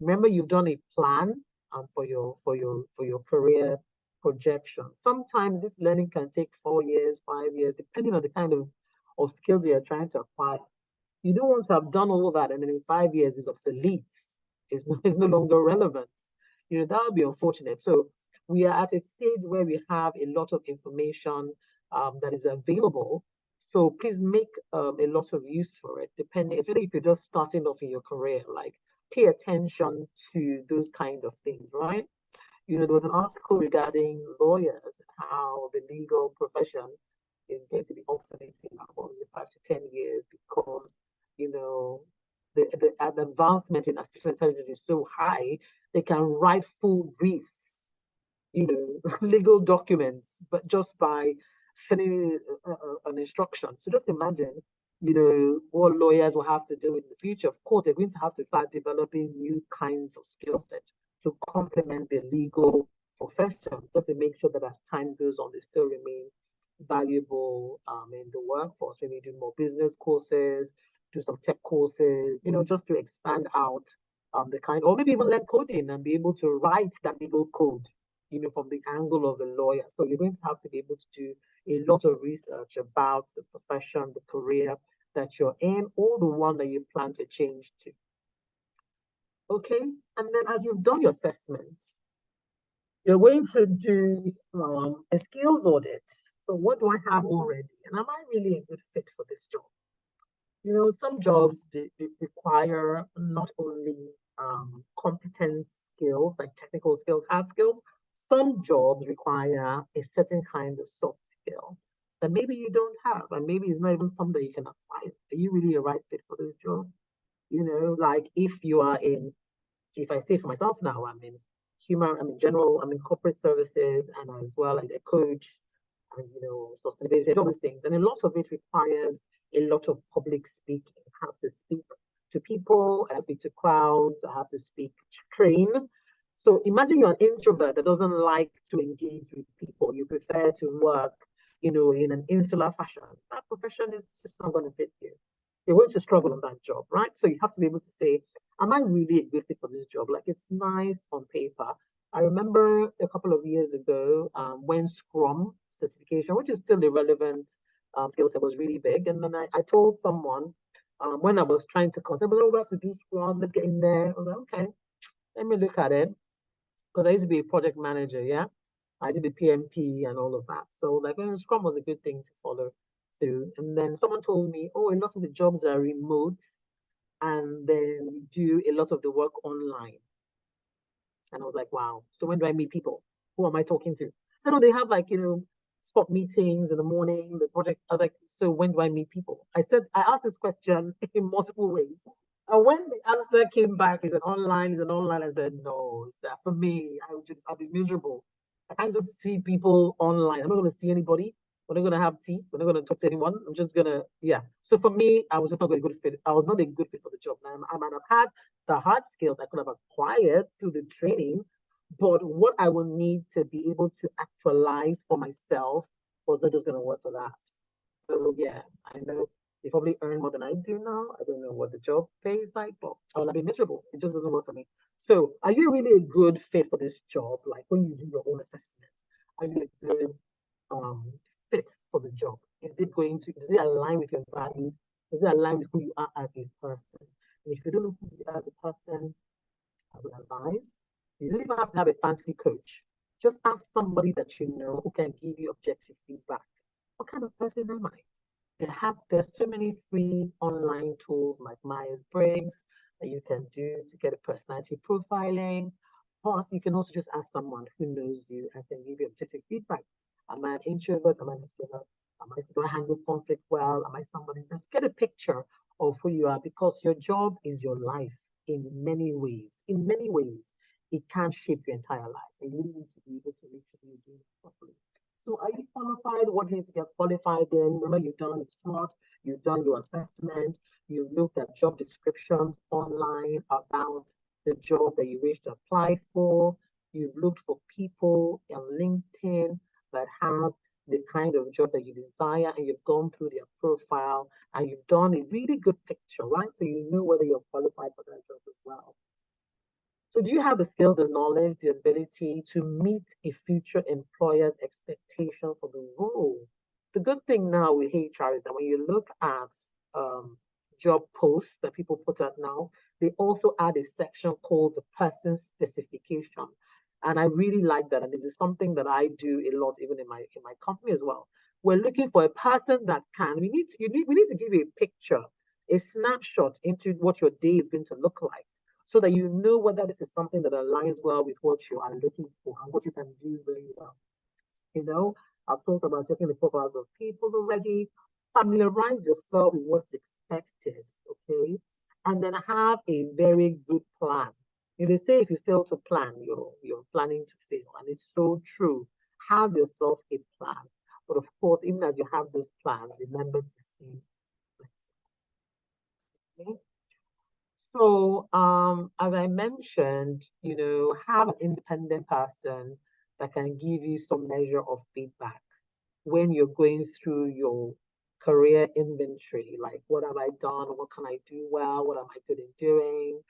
remember you've done a plan for your career projection. Sometimes this learning can take 4 years, 5 years, depending on the kind of skills that you're trying to acquire. You don't want to have done all that and then in 5 years it's obsolete. It's no longer relevant. That would be unfortunate. So we are at a stage where we have a lot of information that is available. So please make a lot of use for it, especially if you're just starting off in your career, like pay attention to those kind of things, right? There was an article regarding lawyers, how the legal profession is going to be obsolete in about 5 to 10 years because, the advancement in artificial intelligence is so high, they can write full briefs, legal documents, but just by sending an instruction. So just imagine, what lawyers will have to do in the future. Of course, they're going to have to start developing new kinds of skill sets to complement the legal profession, just to make sure that as time goes on, they still remain valuable in the workforce. Maybe do more business courses, do some tech courses, just to expand out the kind, or maybe even learn coding and be able to write that legal code, from the angle of a lawyer. So you're going to have to be able to do a lot of research about the profession, the career that you're in, or the one that you plan to change to. Okay, and then as you've done your assessment, you're going to do a skills audit. So what do I have already? And am I really a good fit for this job? Some jobs they require not only competent skills, like technical skills, hard skills. Some jobs require a certain kind of soft skill that maybe you don't have, and maybe it's not even something you can apply. Are you really a right fit for this job? Like if I say for myself now, I'm in corporate services, and as well as a coach, and sustainability, and all these things. And a lot of it requires a lot of public speaking. I have to speak to people, I have to speak to crowds, I have to train. So imagine you're an introvert that doesn't like to engage with people. You prefer to work, in an insular fashion. That profession is just not going to fit you. You're going to struggle on that job, right? So you have to be able to say, am I really a good fit for this job? Like, it's nice on paper. I remember a couple of years ago when Scrum certification, which is still a relevant skill set, was really big. And then I told someone when I was trying to consider, oh, we have to do Scrum, let's get in there. I was like, okay, let me look at it. Because I used to be a project manager, yeah? I did the PMP and all of that. So like Scrum was a good thing to follow through. And then someone told me, oh, a lot of the jobs are remote, and then we do a lot of the work online. And I was like, wow. So when do I meet people? Who am I talking to? So no, they have like, spot meetings in the morning, the project. I was like, so when do I meet people? I asked this question in multiple ways. And when the answer came back, is it online? I said, no, it's that for me, I'll be miserable. I can't just see people online. I'm not going to see anybody. We're not going to have tea. We're not going to talk to anyone. I'm just going to, yeah. So for me, I was just not a good fit. I was not a good fit for the job. Now, I might have had the hard skills I could have acquired through the training, but what I will need to be able to actualize for myself was not just going to work for that. So yeah, I know They probably earn more than I do now. I don't know what the job pays like, but I'll be miserable. It just doesn't work for me. So, are you really a good fit for this job? Like when you do your own assessment, are you a good fit for the job? Does it align with your values? Does it align with who you are as a person? And if you don't know who you are as a person, I would advise you don't even have to have a fancy coach. Just ask somebody that you know who can give you objective feedback. What kind of person am I? There's so many free online tools like Myers-Briggs that you can do to get a personality profiling. Or you can also just ask someone who knows you and can give you objective feedback. Am I an introvert? Am I an extrovert? Do I handle conflict well? Am I somebody? Just get a picture of who you are, because your job is your life in many ways. In many ways, it can shape your entire life, and you need to be able to make sure you do it properly. So are you qualified? What do you need to get qualified in? Remember, you've done the SWOT, you've done your assessment, you've looked at job descriptions online about the job that you wish to apply for. You've looked for people on LinkedIn that have the kind of job that you desire, and you've gone through their profile and you've done a really good picture, right? So you know whether you're qualified for that job as well. So do you have the skills, the knowledge, the ability to meet a future employer's expectation for the role? The good thing now with HR is that when you look at job posts that people put out now, they also add a section called the person specification. And I really like that. And this is something that I do a lot, even in my company as well. We're looking for a person that we need to give you a picture, a snapshot into what your day is going to look like, so that you know whether this is something that aligns well with what you are looking for and what you can do very well. You know, I've talked about checking the profiles of people already. Familiarize yourself with what's expected, okay? And then have a very good plan. They say if you fail to plan, you're planning to fail. And it's so true. Have yourself a plan. But of course, even as you have those plans, remember to stay flexible. Okay? So, as I mentioned, have an independent person that can give you some measure of feedback when you're going through your career inventory. Like, what have I done? What can I do well? What am I good in doing?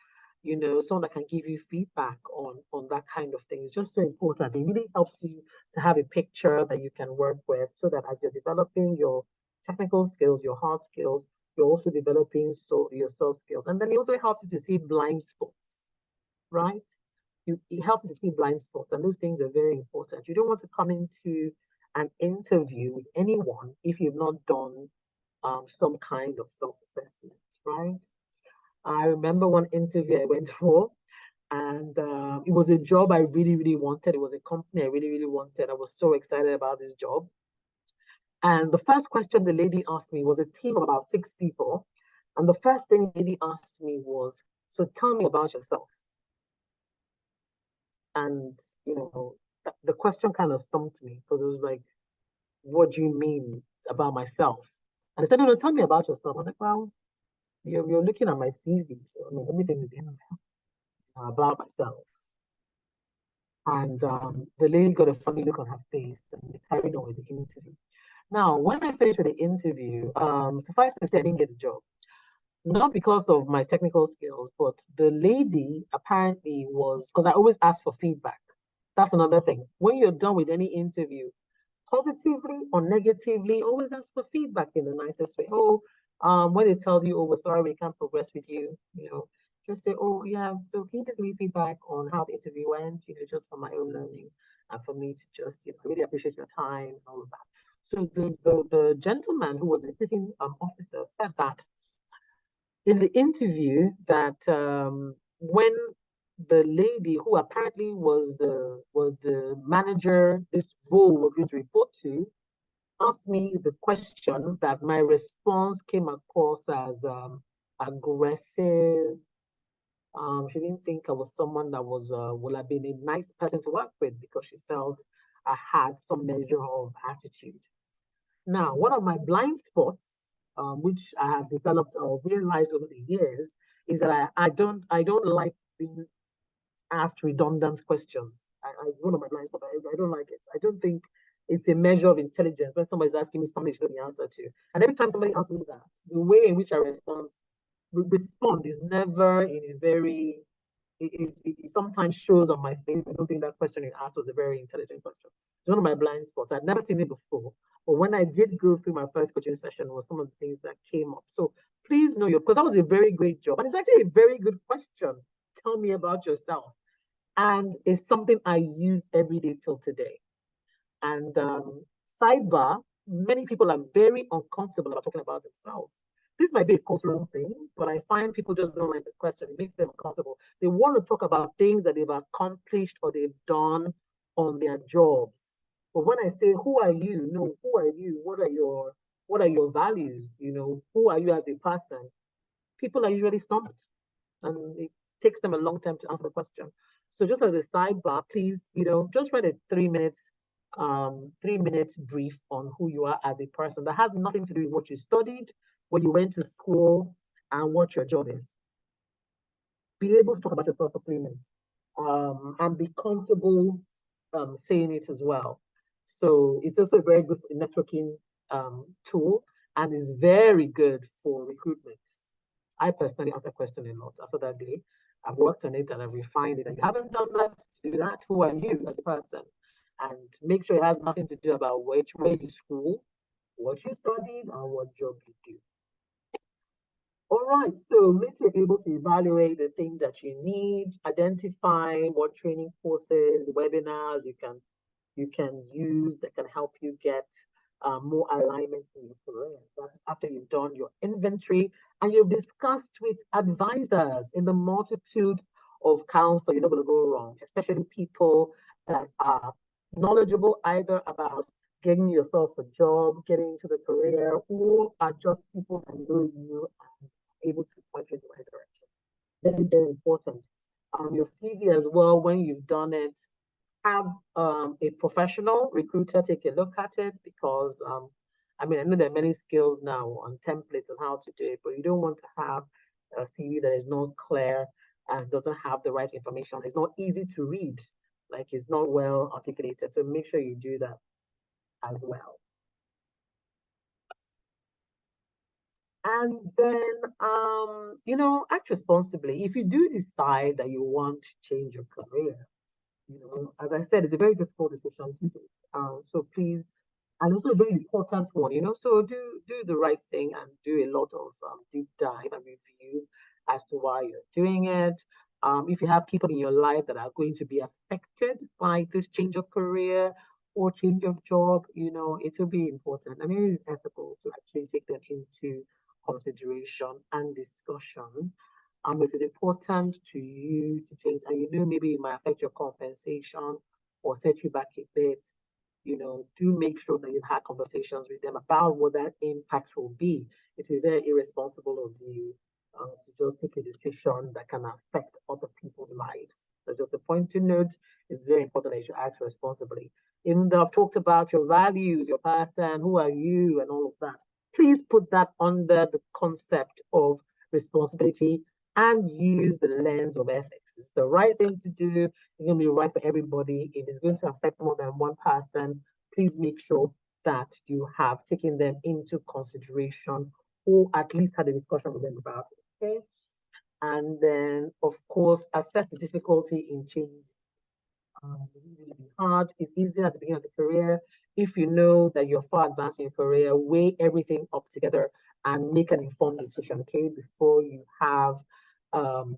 Someone that can give you feedback on that kind of thing is just so important. It really helps you to have a picture that you can work with, so that as you're developing your technical skills, your hard skills, you're also developing your soft skills. And then it also helps you to see blind spots, right? It helps you to see blind spots, and those things are very important. You don't want to come into an interview with anyone if you've not done some kind of self-assessment, right? I remember one interview I went for, and it was a job I really, really wanted. It was a company I really, really wanted. I was so excited about this job. And the first question the lady asked me was a team of about 6 people. And the first thing the lady asked me was, so tell me about yourself. And, the question kind of stumped me, because it was like, what do you mean about myself? And I said, no, tell me about yourself. I was like, well, you're looking at my CV. So, everything is in about myself. And the lady got a funny look on her face, and they carried on with the interview. Now, when I finished with the interview, suffice to say, I didn't get the job. Not because of my technical skills, but the lady apparently was, because I always ask for feedback. That's another thing. When you're done with any interview, positively or negatively, always ask for feedback in the nicest way. When they tell you, we're sorry, we can't progress with you, just say, yeah, so can you just give me feedback on how the interview went, just for my own learning, and for me to just, really appreciate your time and all of that. So the gentleman who was the recruiting officer said that in the interview, that when the lady who apparently was the manager this role was going to report to asked me the question, that my response came across as aggressive. She didn't think I was someone that would have been a nice person to work with, because she felt I had some measure of attitude. Now, one of my blind spots, which I have developed or realized over the years, is that I don't like being asked redundant questions. It's one of my blind spots. I don't like it. I don't think it's a measure of intelligence when somebody's asking me something I should know the answer to. And every time somebody asks me that, the way in which I respond is never in a very, it sometimes shows on my face. I don't think that question you asked was a very intelligent question. It's one of my blind spots. I'd never seen it before. But when I did go through my first coaching session, was some of the things that came up. So please know because that was a very great job. And it's actually a very good question. Tell me about yourself. And it's something I use every day till today. And sidebar, many people are very uncomfortable about talking about themselves. This might be a cultural thing, but I find people just don't like the question. It makes them uncomfortable. They want to talk about things that they've accomplished or they've done on their jobs. But when I say, who are you? No, who are you? What are your values? Who are you as a person? People are usually stumped, and it takes them a long time to answer the question. So just as a sidebar, please, just write a 3 minutes 3 minutes brief on who you are as a person. That has nothing to do with what you studied, where you went to school, and what your job is. Be able to talk about yourself for 3 minutes, and be comfortable saying it as well. So it's also a very good networking tool, and is very good for recruitment. I personally asked that question a lot after that day. I've worked on it and I've refined it. And you haven't done that, do that. Who are you as a person? And make sure it has nothing to do about where you school, what you studied, and what job you do. All right, so make sure you're able to evaluate the things that you need, identify what training courses, webinars you can use that can help you get more alignment in your career. That's after you've done your inventory and you've discussed with advisors in the multitude of counsel. You're not going to go wrong, especially people that are knowledgeable either about getting yourself a job, getting into the career, or are just people that know you and able to point you in the right direction. Very, very important. Your CV as well, when you've done it, have a professional recruiter take a look at it, because I know there are many skills now on templates on how to do it, but you don't want to have a CV that is not clear and doesn't have the right information. It's not easy to read, like it's not well articulated. So make sure you do that as well. And then, act responsibly. If you do decide that you want to change your career, as I said, it's a very difficult decision to take. So please, and also a very important one, so do the right thing and do a lot of deep dive and review as to why you're doing it. If you have people in your life that are going to be affected by this change of career or change of job, it will be important. It is ethical to actually take them into consideration and discussion. If it's important to you to change, and maybe it might affect your compensation or set you back a bit, do make sure that you've had conversations with them about what that impact will be. It will be very irresponsible of you to just take a decision that can affect other people's lives. That's just a point to note. It's very important that you should act responsibly. Even though I've talked about your values, your person, who are you, and all of that, please put that under the concept of responsibility and use the lens of ethics. It's the right thing to do. It's going to be right for everybody. If it's going to affect more than one person, please make sure that you have taken them into consideration or at least had a discussion with them about it, okay? And then, of course, assess the difficulty in change. It's really hard. It's easier at the beginning of the career. If you know that you're far advanced in your career, weigh everything up together and make an informed decision, okay, before you have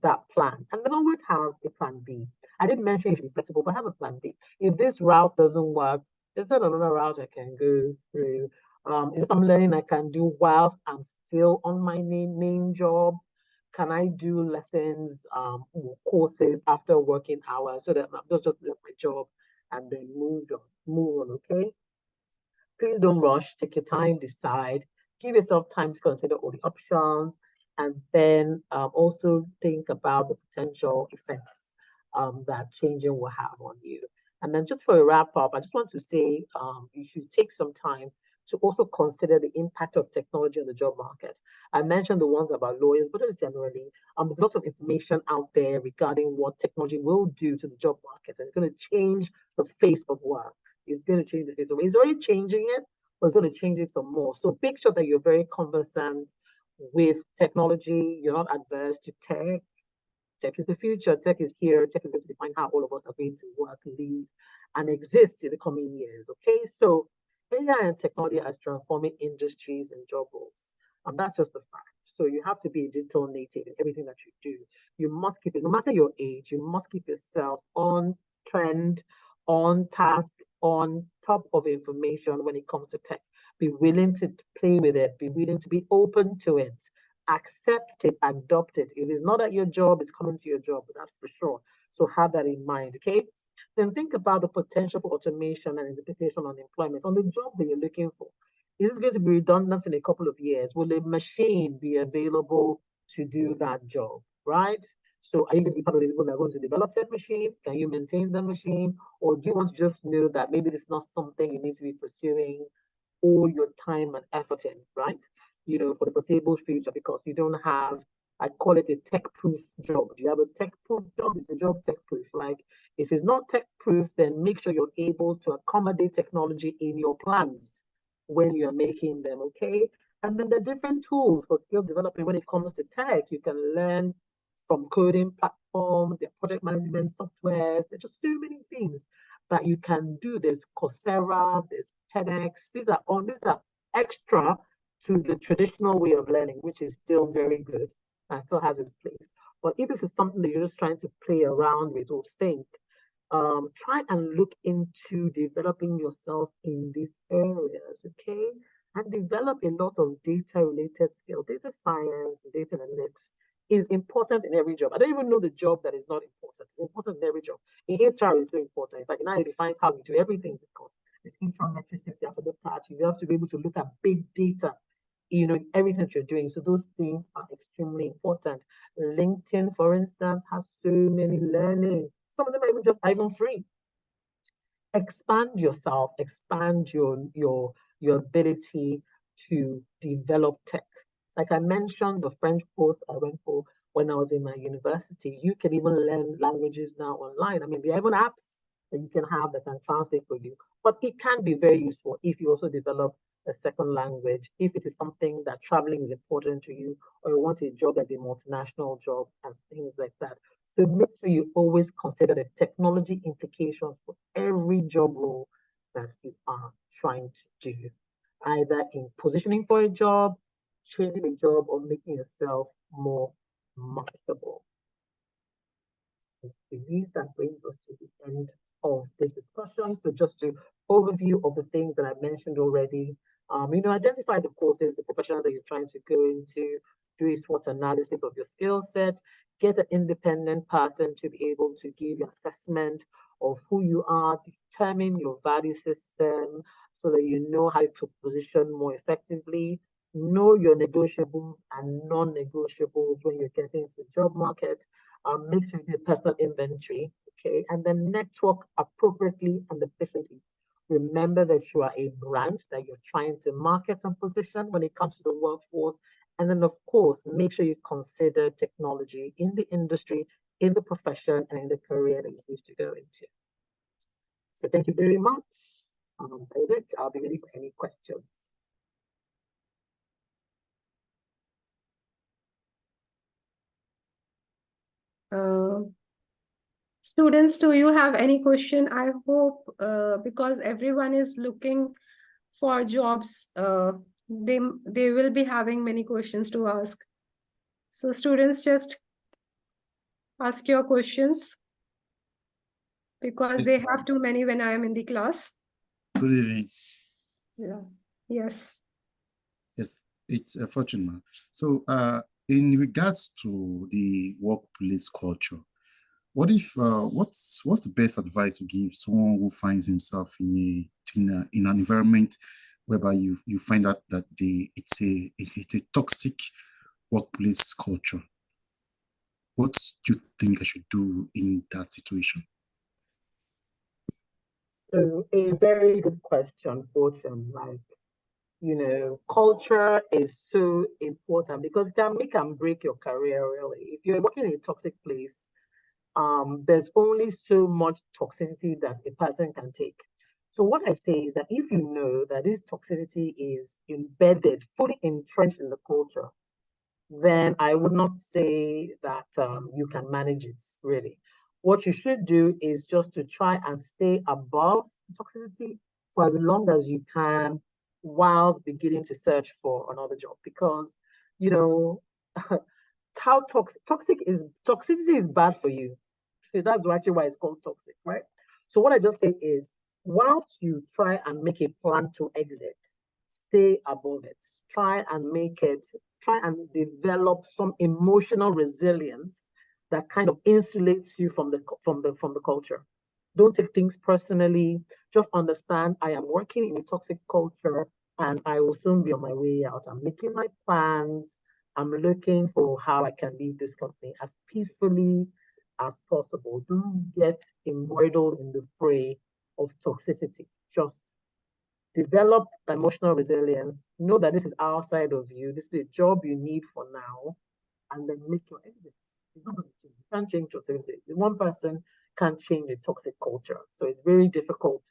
that plan. And then always have a plan B. I didn't mention you should be flexible, but have a plan B. If this route doesn't work, is there another route I can go through? Is there some learning I can do whilst I'm still on my main job? Can I do lessons or courses after working hours so that I'm not just left my job and then move on, okay? Please don't rush, take your time, decide, give yourself time to consider all the options, and then also think about the potential effects that changing will have on you. And then just for a wrap up, I just want to say you should take some time to also consider the impact of technology on the job market. I mentioned the ones about lawyers, but just generally, there's lots of information out there regarding what technology will do to the job market. It's going to change the face of work. It's going to change the face of it. It's already changing it, but it's going to change it some more. So make sure that you're very conversant with technology. You're not adverse to tech. Tech is the future. Tech is here. Tech is going to define how all of us are going to work, live, and exist in the coming years. Okay, so AI and technology are transforming industries and job roles. And that's just the fact. So you have to be a digital native in everything that you do. You must keep it, no matter your age, you must keep yourself on trend, on task, on top of information when it comes to tech. Be willing to play with it, be willing to be open to it, accept it, adopt it. If it's not at your job, it's coming to your job, that's for sure. So have that in mind, okay? Then think about the potential for automation and its implication on employment, on the job that you're looking for. Is this going to be redundant in a couple of years? Will a machine be available to do that job, right? So are you going to be part of the people that are going to develop that machine? Can you maintain that machine? Or do you want to just know that maybe this is not something you need to be pursuing all your time and effort in, right? For the foreseeable future, because you don't have, I call it a tech-proof job. Do you have a tech-proof job? Is the job tech-proof? Like, if it's not tech-proof, then make sure you're able to accommodate technology in your plans when you're making them, okay? And then the different tools for skills development when it comes to tech. You can learn from coding platforms, their project management softwares. There's just so many things that you can do. There's Coursera, there's TEDx. These are extra to the traditional way of learning, which is still very good and still has its place. But if this is something that you're just trying to play around with or think, try and look into developing yourself in these areas, okay? And develop a lot of data-related skills. Data science, data analytics is important in every job. I don't even know the job that is not important. It's important in every job. In HR, it's so important. Like now it defines how we do everything, because it's HR metrics you have to look at. You have to be able to look at big data, in everything that you're doing. So those things are extremely important. LinkedIn, for instance, has so many learning. Some of them are even free. Expand yourself, expand your ability to develop tech. Like I mentioned, the French course I went for when I was in my university, you can even learn languages now online. I mean, there are even apps that you can have that can translate for you. But it can be very useful if you also develop a second language, if it is something that traveling is important to you, or you want a job as a multinational job and things like that. So make sure you always consider the technology implications for every job role that you are trying to do, either in positioning for a job, changing a job, or making yourself more marketable. I believe that brings us to the end of this discussion. So just to overview of the things that I mentioned already, identify the courses, the professions that you're trying to go into, do a SWOT analysis of your skill set, get an independent person to be able to give you assessment of who you are, determine your value system so that you know how to position more effectively, know your negotiables and non-negotiables when you're getting into the job market. Make sure you do personal inventory, okay? And then network appropriately and efficiently. Remember that you are a brand that you're trying to market and position when it comes to the workforce. And then, of course, make sure you consider technology in the industry, in the profession, and in the career that you wish to go into. So thank you very much. I'll be ready for any questions. Students, do you have any question? I hope because everyone is looking for jobs, they will be having many questions to ask. So students, just ask your questions because Yes. they have too many when I am in the class. Good evening. Yeah. Yes. Yes, it's a fortune, man. So, in regards to the workplace culture, what if what's the best advice to give someone who finds himself in an environment whereby you find out that it's a toxic workplace culture? What do you think I should do in that situation? So a very good question, Fortune. Like, culture is so important because it can make and break your career, really. If you're working in a toxic place, there's only so much toxicity that a person can take. So what I say is that if you know that this toxicity is embedded, fully entrenched in the culture, then I would not say that you can manage it, really. What you should do is just to try and stay above toxicity for as long as you can, whilst beginning to search for another job. Because, you know, how toxicity is bad for you. That's actually why it's called toxic, right? So what I just say is, whilst you try and make a plan to exit, stay above it. Try and develop some emotional resilience that kind of insulates you from the culture. Don't take things personally. Just understand I am working in a toxic culture and I will soon be on my way out. I'm making my plans. I'm looking for how I can leave this company as peacefully as possible. Don't get embroiled in the fray of toxicity. Just develop emotional resilience. Know that this is outside of you. This is a job you need for now, and then make your exit. It's not going to change. You can't change toxicity. One person can't change a toxic culture. So it's very difficult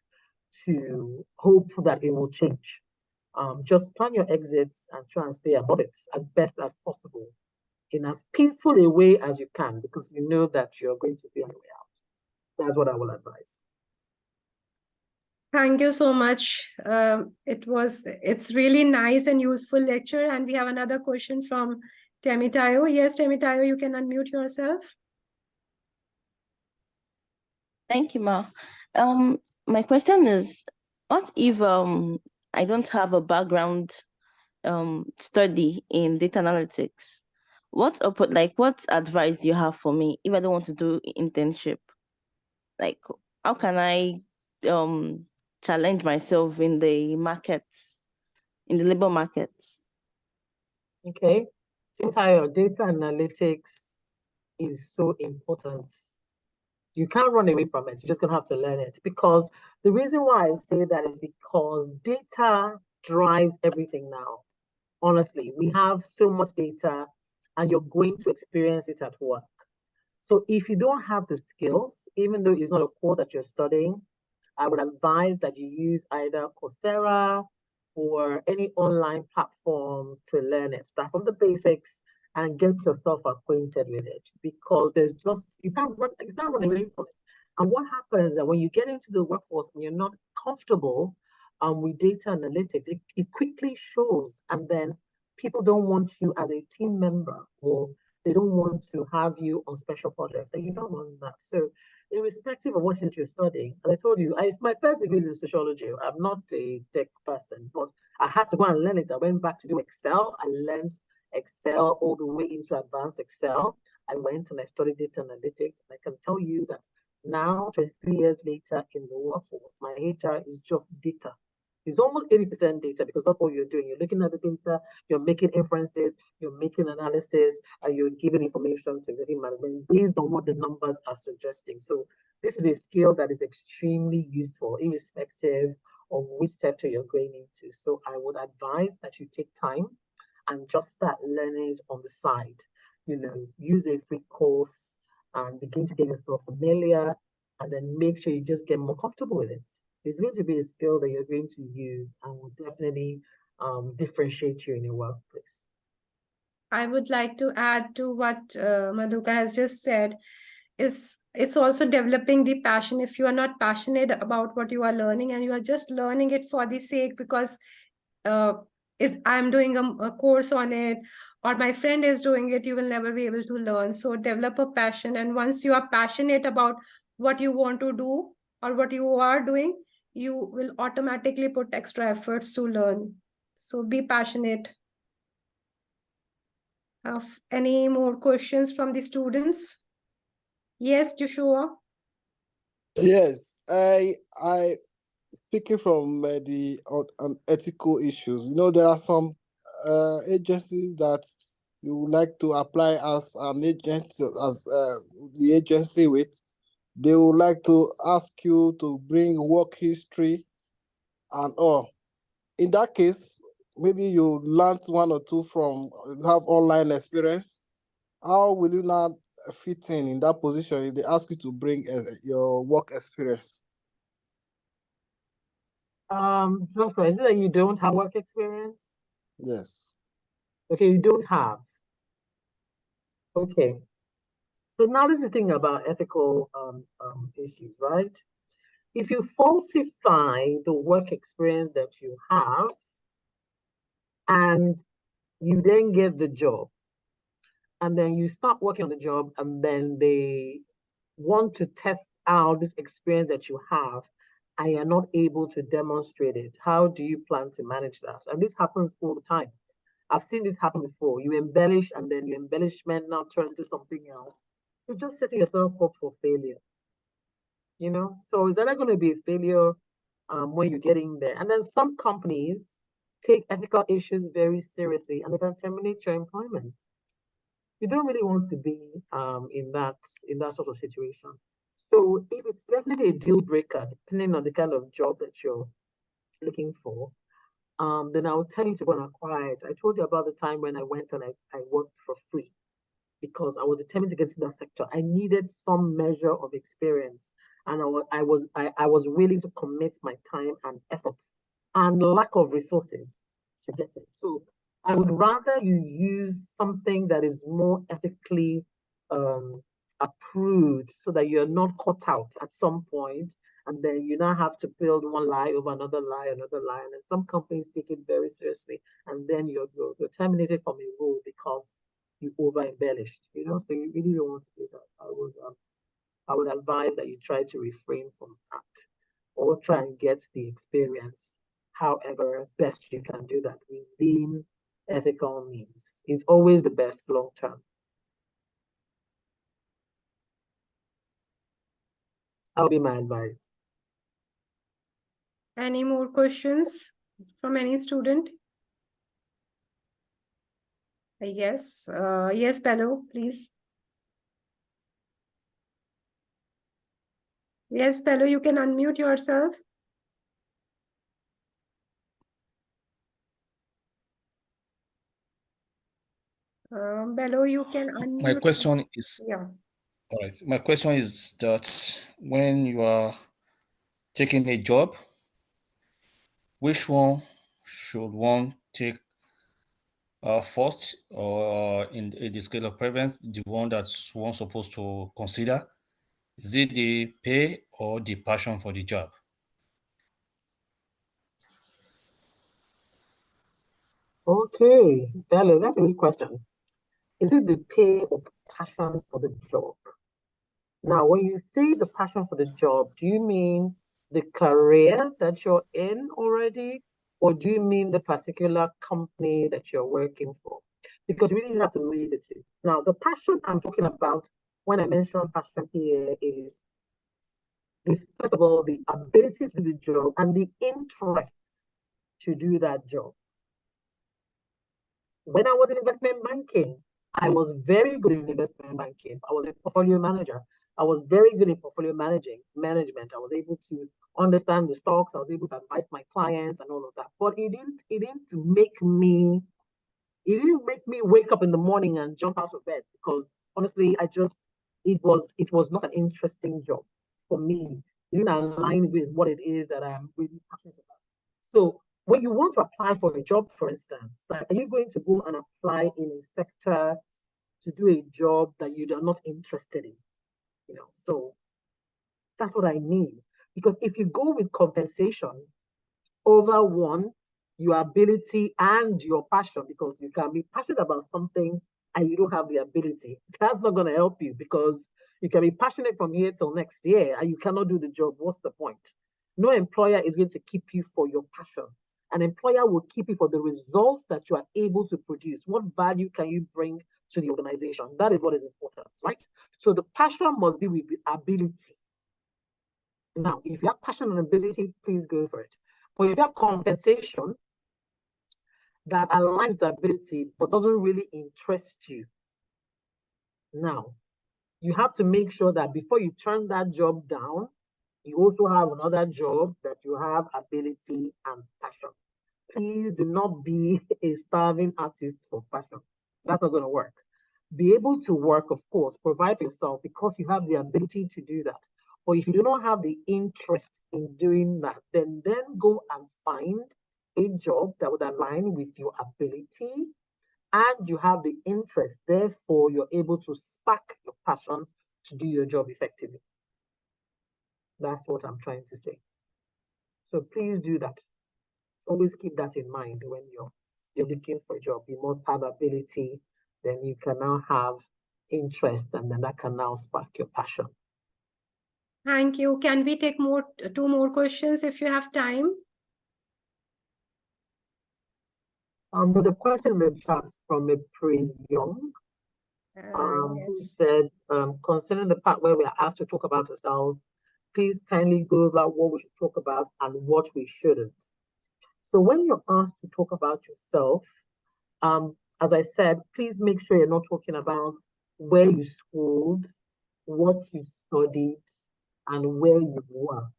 to hope that it will change. Just plan your exits and try and stay above it as best as possible in as peaceful a way as you can, because you know that you're going to be on your way out. That's what I will advise. Thank you so much. It's really nice and useful lecture. And we have another question from Temitayo. Yes, Temitayo, you can unmute yourself. Thank you, Ma. My question is, what if I don't have a background study in data analytics? What advice do you have for me if I don't want to do internship? Like, how can I challenge myself in the markets, in the labor markets? Okay. Entire data analytics is so important. You can't run away from it. You're just going to have to learn it, because the reason why I say that is because data drives everything now. Honestly, we have so much data and you're going to experience it at work. So if you don't have the skills, even though it's not a course that you're studying, I would advise that you use either Coursera or any online platform to learn it. Start from the basics and get yourself acquainted with it, because you can't run away from it. And what happens is that when you get into the workforce and you're not comfortable with data analytics, it quickly shows, and then people don't want you as a team member, or they don't want to have you on special projects, and you don't want that. So irrespective of what you're studying, and I told you, my first degree is in sociology. I'm not a tech person, but I had to go and learn it. I went back to do Excel. I learned Excel all the way into advanced Excel. I went and I studied data analytics. And I can tell you that now, 23 years later in the workforce, my HR is just data. It's almost 80% data, because that's what you're doing. You're looking at the data, you're making inferences, you're making analysis, and you're giving information to executive management based on what the numbers are suggesting. So this is a skill that is extremely useful, irrespective of which sector you're going into. So I would advise that you take time and just start learning it on the side. Use a free course and begin to get yourself familiar, and then make sure you just get more comfortable with it. It's going to be a skill that you're going to use and will definitely differentiate you in your workplace. I would like to add to what Maduka has just said. It's also developing the passion. If you are not passionate about what you are learning and you are just learning it for the sake, because if I'm doing a course on it, or my friend is doing it, you will never be able to learn. So develop a passion, and once you are passionate about what you want to do or what you are doing, you will automatically put extra efforts to learn. So be passionate. Any more questions from the students? Yes, Joshua. Yes, I speaking from the ethical issues. There are some agencies that you would like to apply as an agent, as the agency with. They would like to ask you to bring work history and all. In that case, maybe you learned one or two from have online experience. How will you not fit in that position if they ask you to bring your work experience? Joshua, is it that you don't have work experience? Yes. Okay, you don't have. Okay. So now this is the thing about ethical issues, right? If you falsify the work experience that you have and you then get the job, and then you start working on the job, and then they want to test out this experience that you have, and you're not able to demonstrate it, how do you plan to manage that? And this happens all the time. I've seen this happen before. You embellish, and then your embellishment now turns to something else. You're just setting yourself up for failure. You know, so is that going to be a failure when you get in there? And then some companies take ethical issues very seriously, and they can terminate your employment. You don't really want to be in that sort of situation. So if it's definitely a deal breaker, depending on the kind of job that you're looking for, then I'll tell you to go and acquire it. I told you about the time when I went and I worked for free because I was determined to get into that sector. I needed some measure of experience, and I was willing to commit my time and effort and lack of resources to get it. So I would rather you use something that is more ethically approved so that you're not caught out at some point, and then you now have to build one lie over another lie, and then some companies take it very seriously, and then you're terminated from a role because you over embellished, you know, so you really don't want to do that. I would advise that you try to refrain from that or try and get the experience however best you can do that within ethical means. It's always the best long term. That'll be my advice. Any more questions from any student? Yes, yes, Bello, please. Yes, Bello, you can unmute yourself. Bello, you can unmute. My question is, Yeah. all right. My question is that when you are taking a job, which one should one take first, or in the scale of preference, the one that's one supposed to consider? Is it the pay or the passion for the job? Okay, Bello, that's a good question. Is it the pay or passion for the job? Now, when you say the passion for the job, do you mean the career that you're in already, or do you mean the particular company that you're working for? Because we really have to weigh the two. Now, the passion I'm talking about when I mention passion here is first of all, the ability to do the job and the interest to do that job. When I was in investment banking, I was very good in investment banking. I was a portfolio manager. I was very good in portfolio management. I was able to understand the stocks. I was able to advise my clients and all of that. But it didn't make me wake up in the morning and jump out of bed, because honestly, it was not an interesting job for me. It didn't align with what it is that I'm really passionate about. So when you want to apply for a job, for instance, like, are you going to go and apply in a sector to do a job that you are not interested in? You know, so that's what I mean. Because if you go with compensation over one, your ability and your passion, because you can be passionate about something and you don't have the ability, that's not going to help you, because you can be passionate from here till next year and you cannot do the job. What's the point? No employer is going to keep you for your passion. An employer will keep you for the results that you are able to produce. What value can you bring to the organization? That is what is important, right? So the passion must be with the ability. Now, if you have passion and ability, please go for it. But if you have compensation that aligns the ability but doesn't really interest you, now you have to make sure that before you turn that job down, you also have another job that you have ability and passion. Please do not be a starving artist for passion. That's not going to work. Be able to work, of course, provide for yourself because you have the ability to do that. But if you do not have the interest in doing that, then go and find a job that would align with your ability, and you have the interest. Therefore, you're able to spark your passion to do your job effectively. That's what I'm trying to say. So please do that. Always keep that in mind when you're looking for a job. You must have ability, then you can now have interest, and then that can now spark your passion. Thank you. Can we take two more questions if you have time? There's a question in the chat from a Praise Young. Who said, concerning the part where we are asked to talk about ourselves, please kindly go over what we should talk about and what we shouldn't. So when you're asked to talk about yourself, as I said, please make sure you're not talking about where you schooled, what you studied, and where you worked.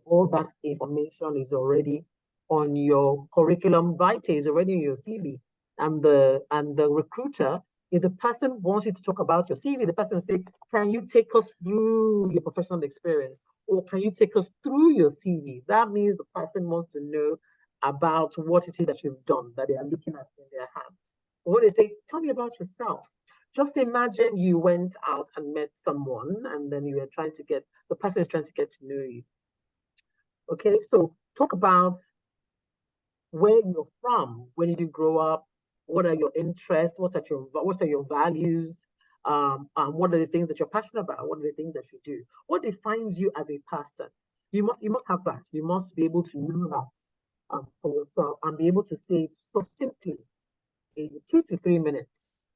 All that information is already on your curriculum vitae, is already in your CV. And the recruiter, if the person wants you to talk about your CV, the person will say, can you take us through your professional experience? Or can you take us through your CV? That means the person wants to know about what it is that you've done, that they are looking at in their hands. But when they say, tell me about yourself, just imagine you went out and met someone, and then you were trying to get, the person is trying to get to know you. Okay, so talk about where you're from, where did you grow up, what are your interests, what are your values, what are the things that you're passionate about, what are the things that you do, what defines you as a person. You must have that. You must be able to know that for yourself and be able to say it so simply in 2 to 3 minutes.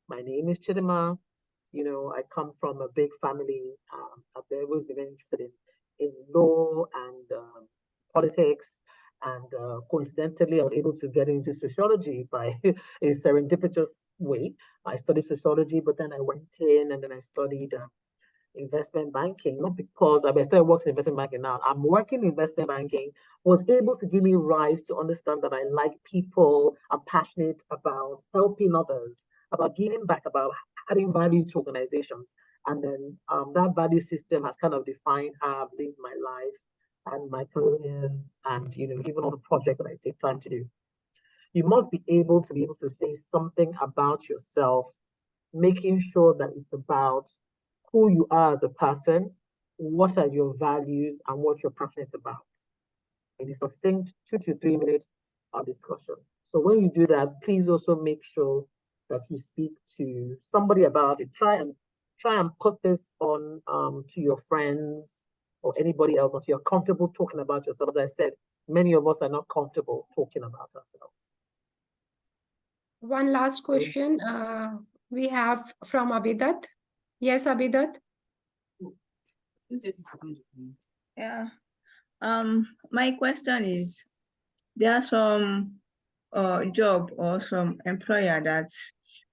My name is Chidinma. You know, I come from a big family. I've always been interested in law and politics. And coincidentally, I was able to get into sociology by a serendipitous way. I studied sociology, but then I went in and then I studied investment banking, not because I started working in investment banking now. I'm working in investment banking, was able to give me rise to understand that I like people, I'm passionate about helping others, about giving back, about adding value to organizations. And then that value system has kind of defined how I've lived my life and my careers, and even all the projects that I take time to do. You must be able to say something about yourself, making sure that it's about who you are as a person, what are your values, and what you're passionate about. In a succinct 2 to 3 minutes of discussion. So when you do that, please also make sure that you speak to somebody about it. Try and put this on to your friends or anybody else if you're comfortable talking about yourself. As I said, many of us are not comfortable talking about ourselves. One last question we have from Abidat. Yes, Abidat. Yeah. My question is, there are some job or some employer that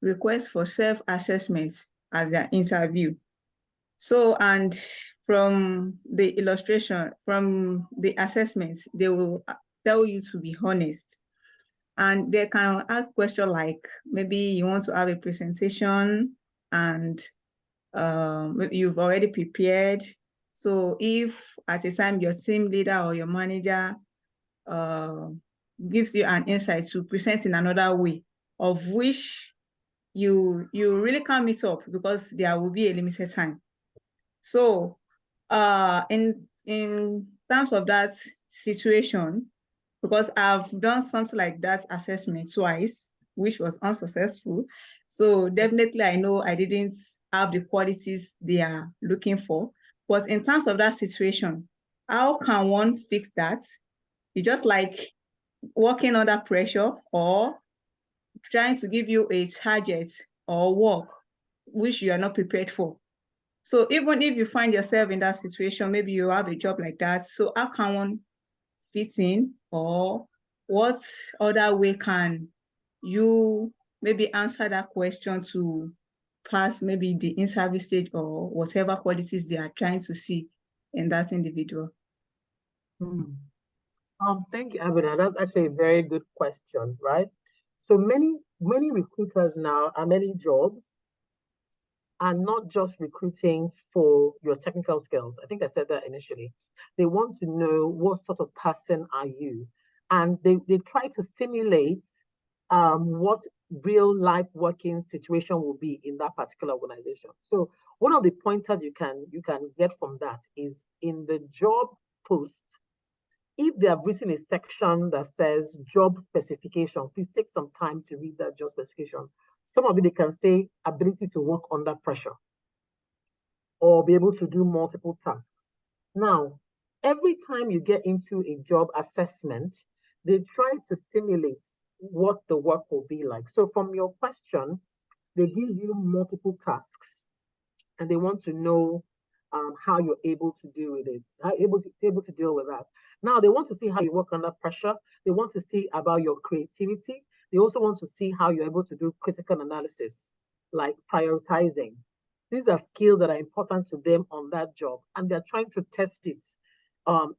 request for self-assessment as their interview. So, and from the illustration, from the assessment, they will tell you to be honest. And they can ask questions like, maybe you want to have a presentation and maybe you've already prepared. So if at a time your team leader or your manager gives you an insight to present in another way, of which you really can't meet up because there will be a limited time. So in terms of that situation, because I've done something like that assessment twice, which was unsuccessful. So definitely I know I didn't have the qualities they are looking for. But in terms of that situation, how can one fix that? It's just like working under pressure or trying to give you a target or work which you are not prepared for. So even if you find yourself in that situation, maybe you have a job like that. So how can one fit in, or what other way can you maybe answer that question to pass maybe the interview stage or whatever qualities they are trying to see in that individual? Thank you, Abina. That's actually a very good question, right? So many recruiters now, and many jobs are not just recruiting for your technical skills. I think I said that initially. They want to know what sort of person are you? And they try to simulate what real life working situation will be in that particular organization. So one of the pointers you can get from that is in the job post, if they have written a section that says job specification, please take some time to read that job specification. Some of it, they can say ability to work under pressure or be able to do multiple tasks. Now, every time you get into a job assessment, they try to simulate what the work will be like. So from your question, they give you multiple tasks and they want to know how you're able to deal with it, how able to deal with that. Now, they want to see how you work under pressure. They want to see about your creativity. They also want to see how you're able to do critical analysis, like prioritizing. These are skills that are important to them on that job, and they're trying to test it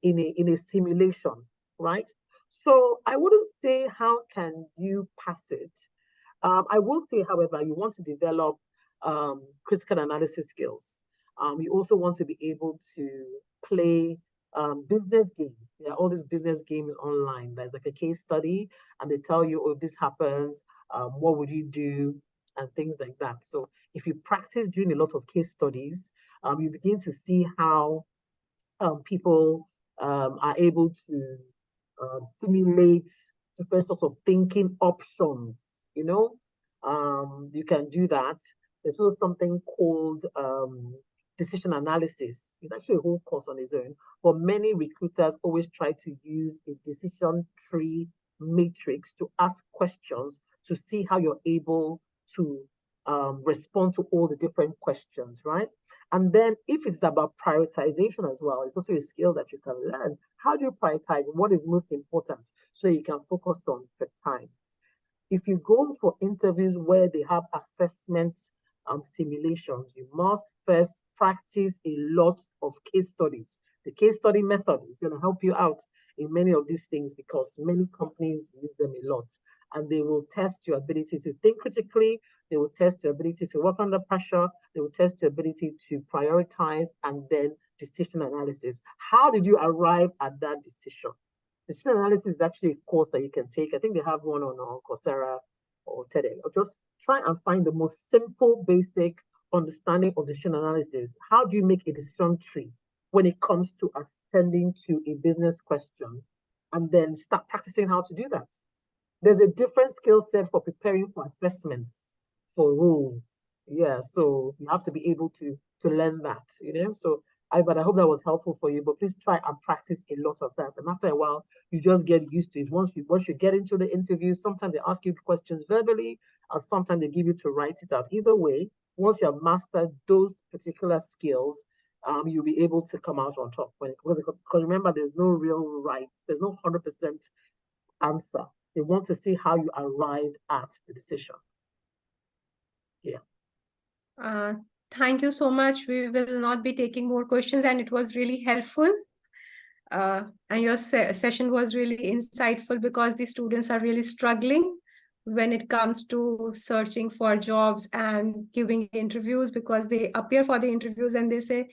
in a simulation, right? So I wouldn't say how can you pass it. I will say, however, you want to develop critical analysis skills. You also want to be able to play business games. There are all these business games online. There's like a case study, and they tell you, oh, if this happens, what would you do? And things like that. So if you practice doing a lot of case studies, you begin to see how people are able to simulate different sorts of thinking options, you know? You can do that. There's also something called decision analysis. It's actually a whole course on its own, but many recruiters always try to use a decision tree matrix to ask questions to see how you're able to respond to all the different questions, right? And then if it's about prioritization as well, it's also a skill that you can learn. How do you prioritize what is most important so you can focus on the time? If you go for interviews where they have assessment simulations, you must first practice a lot of case studies. The case study method is going to help you out in many of these things because many companies use them a lot. And they will test your ability to think critically. They will test your ability to work under pressure. They will test your ability to prioritize and then decision analysis. How did you arrive at that decision? Decision analysis is actually a course that you can take. I think they have one on Coursera or TEDx. Or just try and find the most simple, basic understanding of decision analysis. How do you make a decision tree when it comes to attending to a business question? And then start practicing how to do that. There's a different skill set for preparing for assessments, for roles. Yeah, so you have to be able to learn that, you know? So but I hope that was helpful for you, but please try and practice a lot of that. And after a while, you just get used to it. Once you get into the interview, sometimes they ask you questions verbally, or sometimes they give you to write it out. Either way, once you have mastered those particular skills, you'll be able to come out on top. Because remember, there's no real right. There's no 100% answer. They want to see how you arrived at the decision. Yeah. Thank you so much. We will not be taking more questions, and it was really helpful. And your session was really insightful because the students are really struggling when it comes to searching for jobs and giving interviews, because they appear for the interviews and they say,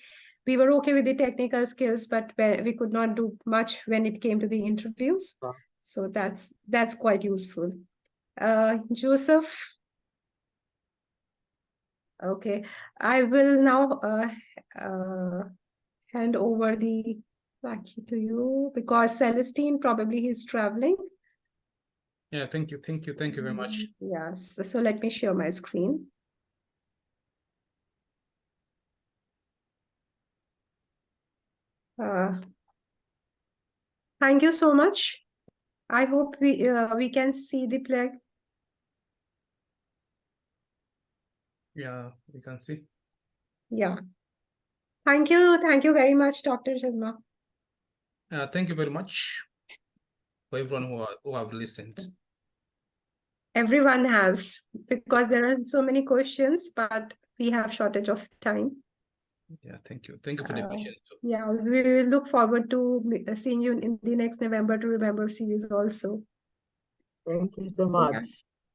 we were okay with the technical skills, but we could not do much when it came to the interviews. So that's quite useful. Joseph. Okay, I will now hand over the back to you because Celestine probably he's traveling. Yeah, thank you very much. Yes, so let me share my screen. Thank you so much. I hope we can see the play. Yeah, we can see. Yeah. Thank you very much, Dr. Chidinma. Thank you very much for everyone who have listened. Everyone has, because there are so many questions, but we have shortage of time. Yeah, thank you for the patience. Yeah, we will look forward to seeing you in the next November to Remember series also. Thank you so much.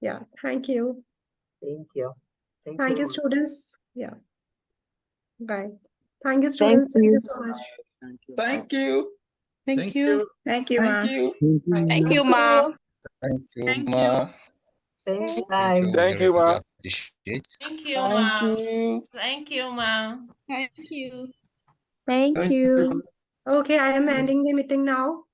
Yeah, thank you. Thank you. Thank you, students. Yeah. Bye. Thank you, students. Thank you so much. Thank you. Thank you. Thank you, ma'am. Thank you, ma. Thank you, Thank ma. Thank you, Thank guys. you. We Thank you, really ma. appreciate. Thank you, Thank ma. you. Thank you, ma. Thank you. Okay, I am ending the meeting now.